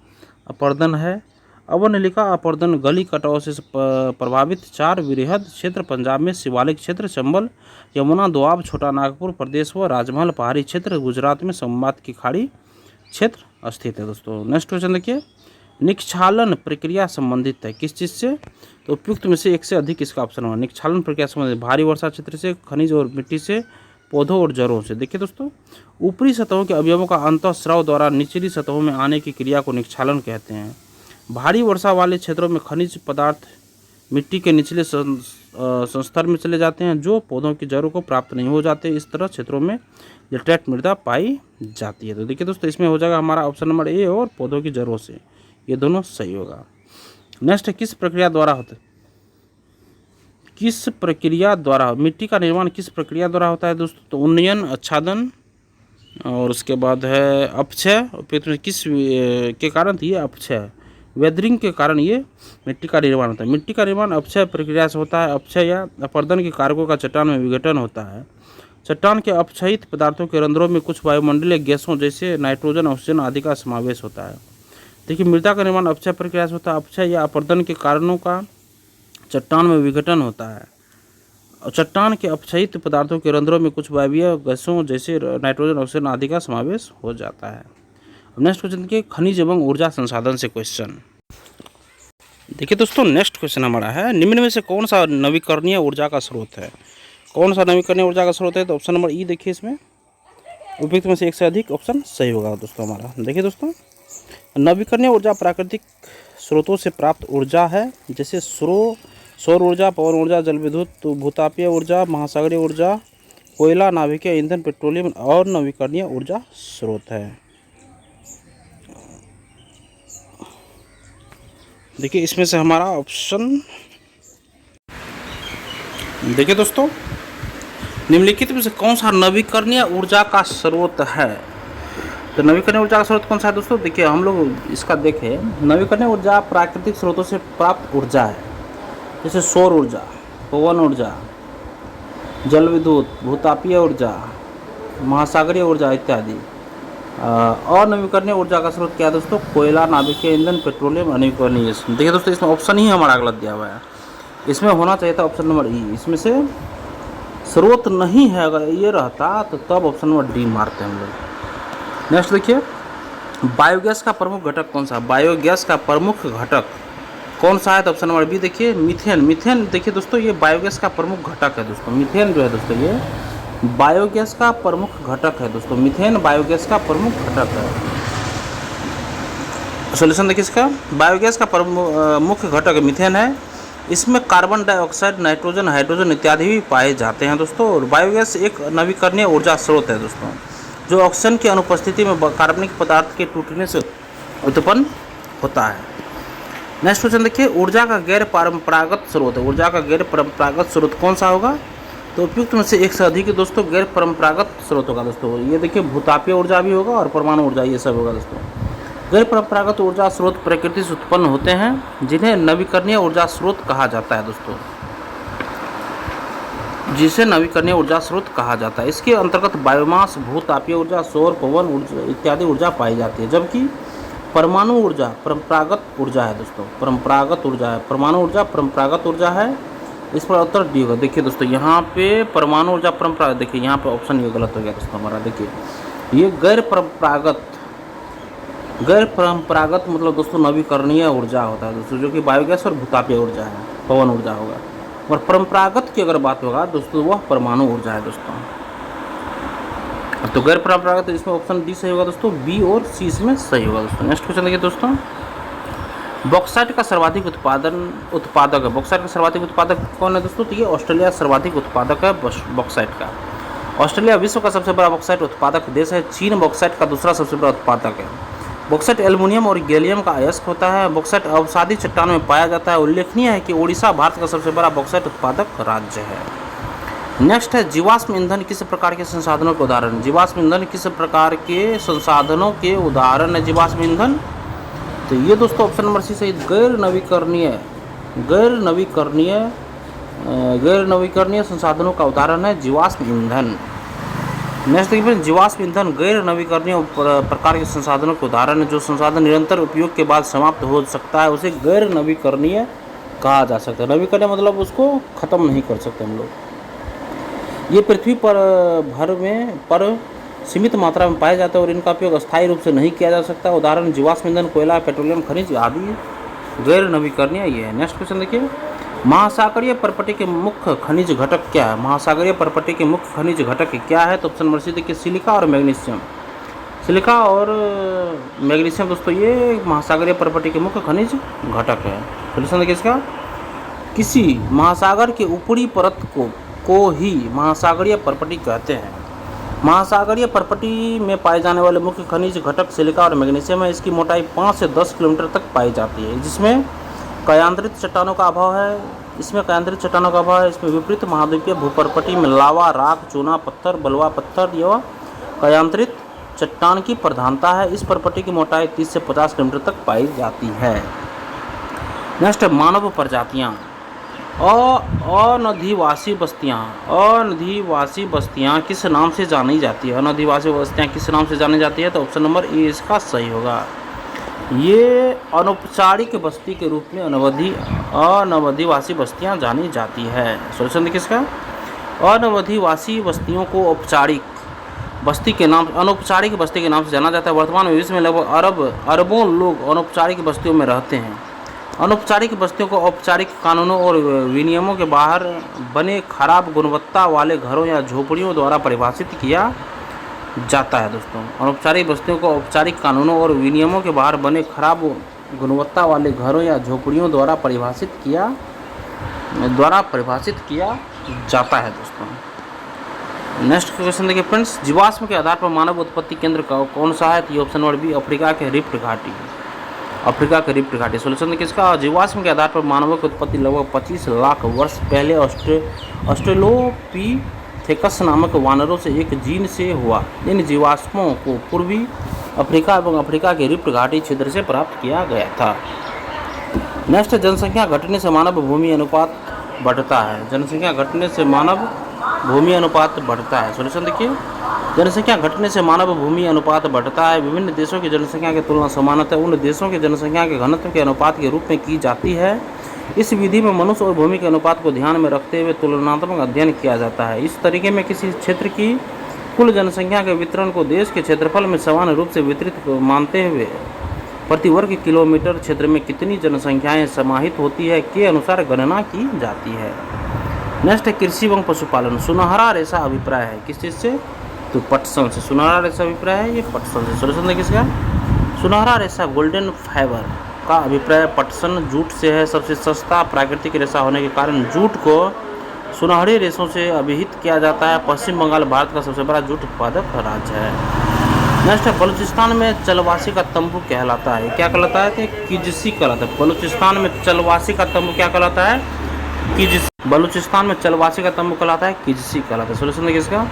अपर्दन है। अवनलिका अपर्दन गली कटाव से प्रभावित 4 वृहद क्षेत्र पंजाब में शिवालिक क्षेत्र, चंबल, यमुना, दोआब, छोटा नागपुर प्रदेश व राजमहल पहाड़ी क्षेत्र गुजरात में संवाद की खाड़ी क्षेत्र स्थित है। दोस्तों नेक्स्ट क्वेश्चन देखिए, निक्षालन प्रक्रिया संबंधित है किस चीज़ से, तो उपयुक्त में से एक से अधिक इसका ऑप्शन होगा। निक्षालन प्रक्रिया संबंधित भारी वर्षा क्षेत्र से, खनिज और मिट्टी से, पौधों और जड़ों से। देखिए दोस्तों, ऊपरी सतहों के अवयवों का अंतःस्राव द्वारा निचली सतहों में आने की क्रिया को निक्षालन कहते हैं। भारी वर्षा वाले क्षेत्रों में खनिज पदार्थ मिट्टी के निचले संस्तर में चले जाते हैं जो पौधों की जड़ों को प्राप्त नहीं हो जाते। इस तरह क्षेत्रों में लेटरेट मृदा पाई जाती है। तो देखिए दोस्तों, इसमें हो जाएगा हमारा ऑप्शन नंबर ए, और पौधों की जड़ों से, ये दोनों सही होगा। नेक्स्ट, किस प्रक्रिया द्वारा होता है, किस प्रक्रिया द्वारा मिट्टी का निर्माण किस प्रक्रिया द्वारा होता है दोस्तों, तो उन्नयन, आच्छादन, और उसके बाद है अपक्षय। किस के कारण ये अपक्षय, वेदरिंग के कारण ये मिट्टी का निर्माण होता है। मिट्टी का निर्माण अपक्षय प्रक्रिया से होता है। अपक्षय या अपर्दन के कारकों का चट्टान में विघटन होता है। चट्टान के अपक्षयित पदार्थों के रंध्रों में कुछ वायुमंडलीय गैसों जैसे नाइट्रोजन, ऑक्सीजन आदि का समावेश होता है। देखिए, मृदा का निर्माण अपक्षय प्रक्रिया से होता है। अपक्षय या अपर्दन के कारणों का चट्टान में विघटन होता है। और चट्टान के अपक्षयित पदार्थों के रंध्रों में कुछ वायवीय गैसों जैसे नाइट्रोजन, ऑक्सीजन आदि का समावेश हो जाता है। नेक्स्ट क्वेश्चन देखिए, खनिज एवं ऊर्जा संसाधन से क्वेश्चन। देखिए दोस्तों, नेक्स्ट क्वेश्चन हमारा है, निम्न में से कौन सा नवीकरणीय ऊर्जा का स्रोत है। कौन सा नवीकरणीय ऊर्जा का स्रोत है, तो ऑप्शन नंबर ई देखिए, इसमें उपयुक्त में से एक से अधिक ऑप्शन सही होगा दोस्तों हमारा। देखिए दोस्तों, नवीकरणीय ऊर्जा प्राकृतिक स्रोतों से प्राप्त ऊर्जा है, जैसे सौर ऊर्जा, पवन ऊर्जा, जल विद्युत, भूतापीय ऊर्जा, महासागरीय ऊर्जा, कोयला, नाभिकीय ईंधन, पेट्रोलियम और नवीकरणीय ऊर्जा स्रोत है। देखिए, इसमें से हमारा ऑप्शन, देखिए दोस्तों, निम्नलिखित में से कौन सा नवीकरणीय ऊर्जा का स्रोत है, तो नवीकरणीय ऊर्जा का स्रोत कौन सा है दोस्तों। देखिए, हम लोग इसका देखें, नवीकरणीय ऊर्जा प्राकृतिक स्रोतों से प्राप्त ऊर्जा है, जैसे सौर ऊर्जा, पवन ऊर्जा, जल विद्युत, भूतापीय ऊर्जा, महासागरीय ऊर्जा इत्यादि। और नवीकरणीय ऊर्जा का स्रोत क्या है दोस्तों, कोयला, नाभिकीय ईंधन, पेट्रोलियम, अनवीकरणीय। देखिए दोस्तों, इसमें ऑप्शन ही हमारा गलत दिया हुआ है, इसमें होना चाहिए था ऑप्शन नंबर ई। इसमें से स्रोत नहीं है, अगर ये रहता तो तब ऑप्शन नंबर डी मारते हम लोग। नेक्स्ट देखिए, बायोगैस का प्रमुख घटक कौन सा, बायोगैस का प्रमुख घटक कौन सा है, तो ऑप्शन नंबर बी देखिए, मीथेन। मीथेन देखिए दोस्तों, ये बायोगैस का प्रमुख घटक है दोस्तों। मीथेन जो है दोस्तों, ये बायोगैस का प्रमुख घटक है दोस्तों। मीथेन बायोगैस का प्रमुख घटक है। सॉल्यूशन देखिए इसका, बायोगैस का मुख्य घटक मीथेन है। इसमें कार्बन डाइऑक्साइड, नाइट्रोजन, हाइड्रोजन इत्यादि भी पाए जाते हैं दोस्तों। और बायोगैस एक नवीकरणीय ऊर्जा स्रोत है दोस्तों, जो ऑक्सीजन की अनुपस्थिति में कार्बनिक पदार्थ के टूटने से उत्पन्न होता है। नेक्स्ट क्वेश्चन देखिए, ऊर्जा का गैर परंपरागत स्रोत है। ऊर्जा का गैर परंपरागत स्रोत कौन सा होगा, तो उपयुक्त में से एक से अधिक दोस्तों गैर परंपरागत स्रोत होगा दोस्तों। ये देखिए, भूतापीय ऊर्जा भी होगा और परमाणु ऊर्जा, ये सब होगा दोस्तों। गैर परंपरागत ऊर्जा स्रोत प्रकृति से उत्पन्न होते हैं, जिन्हें नवीकरणीय ऊर्जा स्रोत कहा जाता है दोस्तों, जिसे नवीकरणीय ऊर्जा स्रोत कहा जाता है। इसके अंतर्गत बायोमास, भूतापीय ऊर्जा, सौर, पवन ऊर्जा इत्यादि ऊर्जा पाई जाती है। जबकि परमाणु ऊर्जा परंपरागत ऊर्जा है दोस्तों, परंपरागत ऊर्जा है। परमाणु ऊर्जा परंपरागत ऊर्जा है। इस पर उत्तर डी होगा। देखिए दोस्तों, यहाँ पे परमाणु ऊर्जा परंपरागत, देखिए यहाँ पे ऑप्शन ये गलत हो गया दोस्तों हमारा। देखिए, ये गैर परंपरागत मतलब दोस्तों नवीकरणीय ऊर्जा होता है दोस्तों, जो कि बायोगैस और भूतापीय ऊर्जा है, पवन ऊर्जा होगा। और परंपरागत की अगर बात होगा दोस्तों, वह परमाणु ऊर्जा है दोस्तों। तो गैर परंपरागत, इसमें ऑप्शन डी सही होगा दोस्तों, बी और सी इसमें सही होगा दोस्तों। नेक्स्ट क्वेश्चन देखिए दोस्तों, बॉक्साइट का सर्वाधिक उत्पादक है। बॉक्साइट का सर्वाधिक उत्पादक कौन है दोस्तों, तो ये ऑस्ट्रेलिया सर्वाधिक उत्पादक है बॉक्साइट का। ऑस्ट्रेलिया विश्व का सबसे बड़ा बॉक्साइट उत्पादक देश है। चीन बॉक्साइट का दूसरा सबसे बड़ा उत्पादक है। बॉक्साइट एल्युमिनियम और गैलियम का अयस्क होता है। बॉक्साइट अवसादी चट्टान में पाया जाता है। उल्लेखनीय है कि उड़ीसा भारत का सबसे बड़ा बॉक्साइट उत्पादक राज्य है। नेक्स्ट है जीवाश्म ईंधन किस प्रकार के संसाधनों के उदाहरण। जीवाश्म ईंधन किस प्रकार के संसाधनों के उदाहरण है जीवाश्म ईंधन? तो ये दोस्तों ऑप्शन नंबर सी सही, गैर नवीकरणीय संसाधनों का उदाहरण है जीवाश्म ईंधन। नेक्स्ट देखिए, जीवाश्म ईंधन गैर नवीकरणीय प्रकार के संसाधनों के उदाहरण है। जो संसाधन निरंतर उपयोग के बाद समाप्त हो सकता है उसे गैर नवीकरणीय कहा जा सकता है। नवीकरणीय मतलब उसको खत्म नहीं कर सकते हम लोग। ये पृथ्वी पर सीमित मात्रा में पाए जाते हैं और इनका उपयोग अस्थायी रूप से नहीं किया जा सकता। उदाहरण जीवाश्म ईंधन, कोयला, पेट्रोलियम, खनिज आदि गैर नवीकरणीय ये है। नेक्स्ट क्वेश्चन देखिए, महासागरीय परपटी के मुख्य खनिज घटक क्या है? महासागरीय परपटी के मुख्य खनिज घटक क्या है? तो ऑप्शन नंबर सी देखिए, सिलिका और मैग्नीशियम। सिलिका और मैग्नीशियम दोस्तों ये महासागरीय परपटी के मुख्य खनिज घटक है। सोल्यूशन देखिए इसका, किसी महासागर के ऊपरी परत को ही महासागरीय परपटी कहते हैं। महासागरीय परपटी में पाए जाने वाले मुख्य खनिज घटक सिलिका और मैग्नीशियम है। इसकी मोटाई 5 से 10 किलोमीटर तक पाई जाती है। जिसमें कयांत्रित चट्टानों का अभाव है। इसमें विपरीत महाद्वीपीय भूपर्पटी में लावा, राख, चूना पत्थर, बलुआ पत्थर एवं कयांत्रित चट्टान की प्रधानता है। इस परपटी की मोटाई 30 से 50 किलोमीटर तक पाई जाती है। नेक्स्ट, मानव प्रजातियाँ। अनधिवासी बस्तियाँ किस नाम से जानी जाती है? अनधिवासी बस्तियाँ किस नाम से जानी जाती है? तो ऑप्शन नंबर ए इसका सही होगा। ये अनौपचारिक बस्ती के रूप में अनवधिवासी बस्तियां जानी जाती है। सोल्यूशन देखिए इसका, अनवधिवासी बस्तियों को अनौपचारिक बस्ती के नाम से जाना जाता है। वर्तमान में विश्व में लगभग अरबों लोग अनौपचारिक बस्तियों में रहते हैं। अनौपचारिक बस्तियों को औपचारिक कानूनों और विनियमों के बाहर बने खराब गुणवत्ता वाले घरों या झोपड़ियों द्वारा परिभाषित किया जाता है। दोस्तों, अनौपचारिक बस्तियों को औपचारिक कानूनों और विनियमों के बाहर बने खराब गुणवत्ता वाले घरों या झोपड़ियों द्वारा परिभाषित किया जाता है। दोस्तों, नेक्स्ट क्वेश्चन देखिए फ्रेंड्स, जीवाश्म के आधार पर मानव उत्पत्ति केंद्र कौन सा है? तो ये ऑप्शन नंबर बी, अफ्रीका के रिफ्ट घाटी। सोल्यूशन देखिए इसका, जीवाश्म के आधार पर मानव की उत्पत्ति लगभग 25 लाख वर्ष पहले ऑस्ट्रेलोपिथेकस नामक वानरों से एक जीन से हुआ। इन जीवाश्मों को पूर्वी अफ्रीका एवं अफ्रीका के रिफ्ट घाटी क्षेत्र से प्राप्त किया गया था। नेक्स्ट, जनसंख्या घटने से मानव भूमि अनुपात बढ़ता है। सोल्यूशन देखिए, जनसंख्या घटने से मानव भूमि अनुपात बढ़ता है। विभिन्न देशों की जनसंख्या की तुलना सामान्यतः उन देशों की जनसंख्या के घनत्व के अनुपात के रूप में की जाती है। इस विधि में मनुष्य और भूमि के अनुपात को ध्यान में रखते हुए तुलनात्मक अध्ययन किया जाता है। इस तरीके में किसी क्षेत्र की कुल जनसंख्या के वितरण को देश के क्षेत्रफल में समान रूप से वितरित मानते हुए प्रति वर्ग किलोमीटर क्षेत्र में कितनी जनसंख्याएं समाहित होती है के अनुसार गणना की जाती है। नेक्स्ट है कृषि एवं पशुपालन। सुनहरा रेशा अभिप्राय है किस चीज़ से? तो पटसन से। सुनहरा रेशा अभिप्राय है ये पटसन से। सोल्यूशन देखिए इसका, सुनहरा रेशा गोल्डन फाइबर का अभिप्राय पटसन जूट से है। सबसे सस्ता प्राकृतिक रेशा होने के कारण जूट को सुनहरे रेशों से अभिहित किया जाता है। पश्चिम बंगाल भारत का सबसे बड़ा जूट उत्पादक राज्य है। नेक्स्ट है, बलूचिस्तान में चलवासी का तंबू कहलाता है। क्या कहलाता है? तो किजसी कहलाता है। बलूचिस्तान में चलवासी का तंबू क्या कहलाता है? किजसी। बलूचिस्तान में चलवासी का तंबू कहलाता है किजसी कहलाता है। सोल्यूशन देखिए इसका,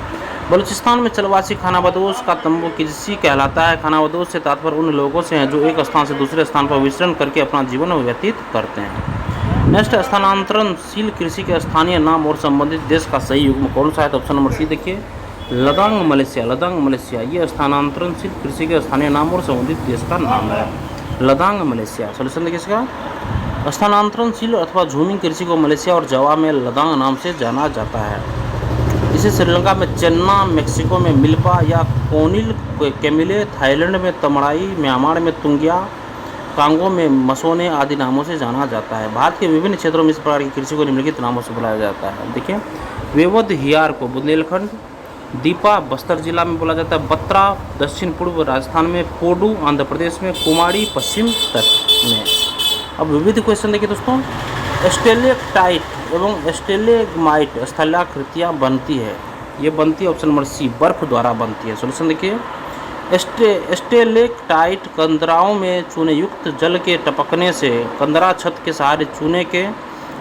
बलूचिस्तान में चलवासी खानाबदोश का तंबू किजसी कहलाता है। खानाबदोश से तात्पर्य उन लोगों से हैं जो एक स्थान से दूसरे स्थान पर विचरण करके अपना जीवन व्यतीत करते हैं। नेक्स्ट, स्थानांतरणशील कृषि के स्थानीय नाम और संबंधित देश का सही युग्म कौन सा है? तो ऑप्शन नंबर सी देखिए, लदांग मलेशिया। ये स्थानांतरणशील कृषि के स्थानीय नाम और संबंधित देश का नाम है, लदांग मलेशिया। सोल्यूशन देखिए इसका, स्थानांतरणशील अथवा झूमिंग कृषि को मलेशिया और जावा में लदांग नाम से जाना जाता है। इसे श्रीलंका में चेन्ना, मेक्सिको में मिल्पा या कोनिल कैमिले, थाईलैंड में तमड़ाई, म्यांमार में तुंगिया, कांगो में मसोने आदि नामों से जाना जाता है। भारत के विभिन्न क्षेत्रों में इस प्रकार की कृषि को निम्नलिखित नामों से बुलाया जाता है। देखिए, वेवद हियार को बुंदेलखंड, दीपा बस्तर जिला में बोला जाता है, बत्रा दक्षिण पूर्व राजस्थान में, पोडू आंध्र प्रदेश में, कुमारी पश्चिम तट में। अब विविध क्वेश्चन देखिए दोस्तों, स्टेलेक्टाइट एवं स्टेलेग्माइट स्थलाकृतियाँ बनती है। ये बनती है ऑप्शन नंबर सी, बर्फ द्वारा बनती है। सोल्यूशन देखिए, स्टेलेक्टाइट कंदराओं में चूने युक्त जल के टपकने से कंदरा छत के सहारे चूने के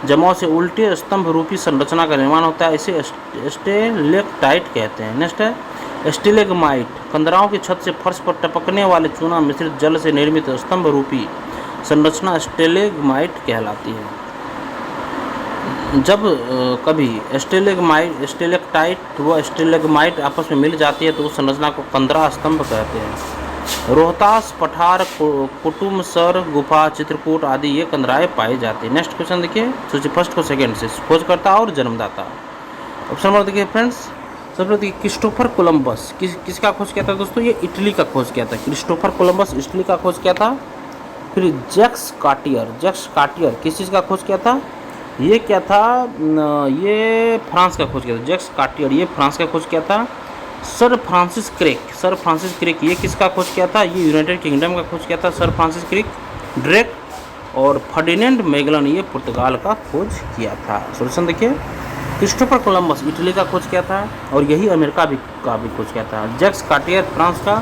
जमाव से उल्टे स्तंभ रूपी संरचना का निर्माण होता है। इसे स्टेलेक्टाइट कहते हैं। नेक्स्ट है स्टेलेग्माइट। कंदराओं की छत से फर्श पर टपकने वाले चूना मिश्रित जल से निर्मित स्तंभ रूपी संरचना स्टेलेग्माइट कहलाती है। जब कभी स्टेलेक्टाइट व स्टेलेग्माइट आपस में मिल जाती है तो उस संरचना को कंदरा स्तंभ कहते हैं। रोहतास, पठार, कुटुमसर गुफा, चित्रकूट आदि ये कंदराएं पाई जाती है। नेक्स्ट क्वेश्चन देखिए, सूची फर्स्ट को सेकंड से, खोजकर्ता और जन्मदाता। ऑप्शन नंबर देखिए फ्रेंड्स, सबसे देखिए क्रिस्टोफर कोलंबस किसका खोज किया था दोस्तों? ये इटली का खोज किया था। क्रिस्टोफर कोलंबस इटली का खोज किया था। फिर जैक्स कार्टियर किस चीज़ का खोज किया था? ये क्या था? ये फ्रांस का खोज किया था। जैक्स कार्टियर ये फ्रांस का खोज किया था। सर फ्रांसिस क्रिक ये किसका खोज किया था? ये यूनाइटेड किंगडम का खोज किया था सर फ्रांसिस क्रिक। ड्रेक और फर्डिनेंड मैगलन ये पुर्तगाल का खोज किया था। सोल्यूशन देखिए, क्रिस्टोफर कोलंबस इटली का खोज किया था और यही अमेरिका का भी खोज किया था। जैक्स कार्टियर फ्रांस का,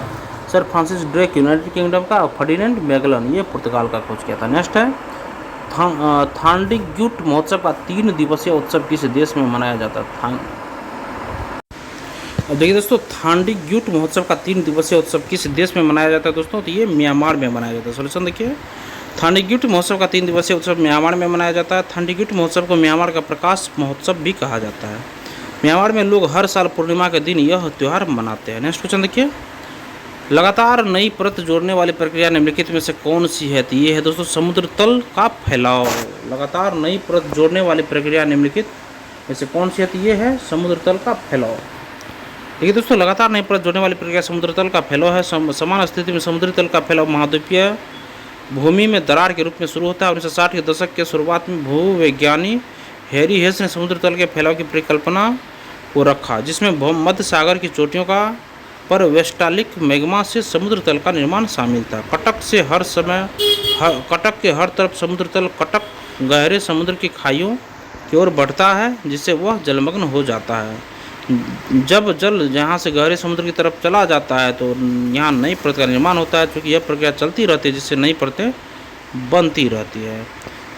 sir Francis Drake United kingdom का और फर्डिनेंड मैगलन ये पुर्तगाल का खोज किया था। नेक्स्ट है थांडीग्यूट महोत्सव का 3 दिवसीय उत्सव किस देश में मनाया जाता है? अब देखिए दोस्तों, थांडीग्यूट महोत्सव का 3 दिवसीय उत्सव किस देश में मनाया जाता है दोस्तों? तो ये म्यांमार में मनाया जाता है। सोल्यूशन देखिए, थांडीग्यूट महोत्सव का 3 दिवसीय उत्सव म्यांमार में मनाया जाता है। थांडीग्यूट महोत्सव को म्यांमार का प्रकाश महोत्सव भी कहा जाता है। म्यांमार में लोग हर साल पूर्णिमा के दिन यह त्यौहार मनाते हैं। नेक्स्ट क्वेश्चन देखिए, लगातार नई परत जोड़ने वाली प्रक्रिया निम्नलिखित में से कौन सी है? तो ये है दोस्तों समुद्र तल का फैलाव। लगातार नई परत जोड़ने वाली प्रक्रिया निम्नलिखित में से कौन सी है? तो ये है समुद्र तल का फैलाव। देखिए दोस्तों, लगातार नई परत जोड़ने वाली प्रक्रिया समुद्र तल का फैलाव है। समान स्थिति में समुद्री तल का फैलाव महाद्वीपीय भूमि में दरार के रूप में शुरू होता है। 1960 के दशक के शुरुआत में भूवैज्ञानी हैरी हेस ने समुद्र तल के फैलाव की परिकल्पना को रखा, जिसमें मध्य सागर की चोटियों का पर वेस्टालिक मैग्मा से समुद्र तल का निर्माण शामिल था। कटक के हर तरफ समुद्र तल कटक गहरे समुद्र की खाइयों की ओर बढ़ता है, जिससे वह जलमग्न हो जाता है। जब जल यहाँ से गहरे समुद्र की तरफ चला जाता है तो यहाँ नई परत का निर्माण होता है, क्योंकि यह प्रक्रिया चलती रहती है जिससे नई परतें बनती रहती है।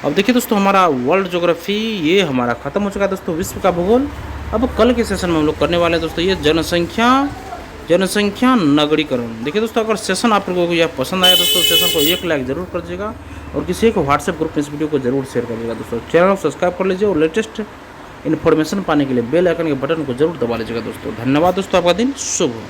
अब देखिए दोस्तों, हमारा वर्ल्ड ज्योग्राफी ये हमारा खत्म हो चुका है दोस्तों, विश्व का भूगोल। अब कल के सेशन में हम लोग करने वाले हैं दोस्तों ये जनसंख्या नगरीकरण। देखिए दोस्तों, अगर सेशन आप लोगों को यह पसंद आया दोस्तों, सेशन को 1 लाइक जरूर कर दीजिएगा और किसी एक व्हाट्सएप ग्रुप में इस वीडियो को जरूर शेयर कर दीजिएगा दोस्तों। चैनल को सब्सक्राइब कर लीजिए और लेटेस्ट इन्फॉर्मेशन पाने के लिए बेल आइकन के बटन को जरूर दबा लीजिएगा दोस्तों। धन्यवाद दोस्तों, आपका दिन शुभ हो।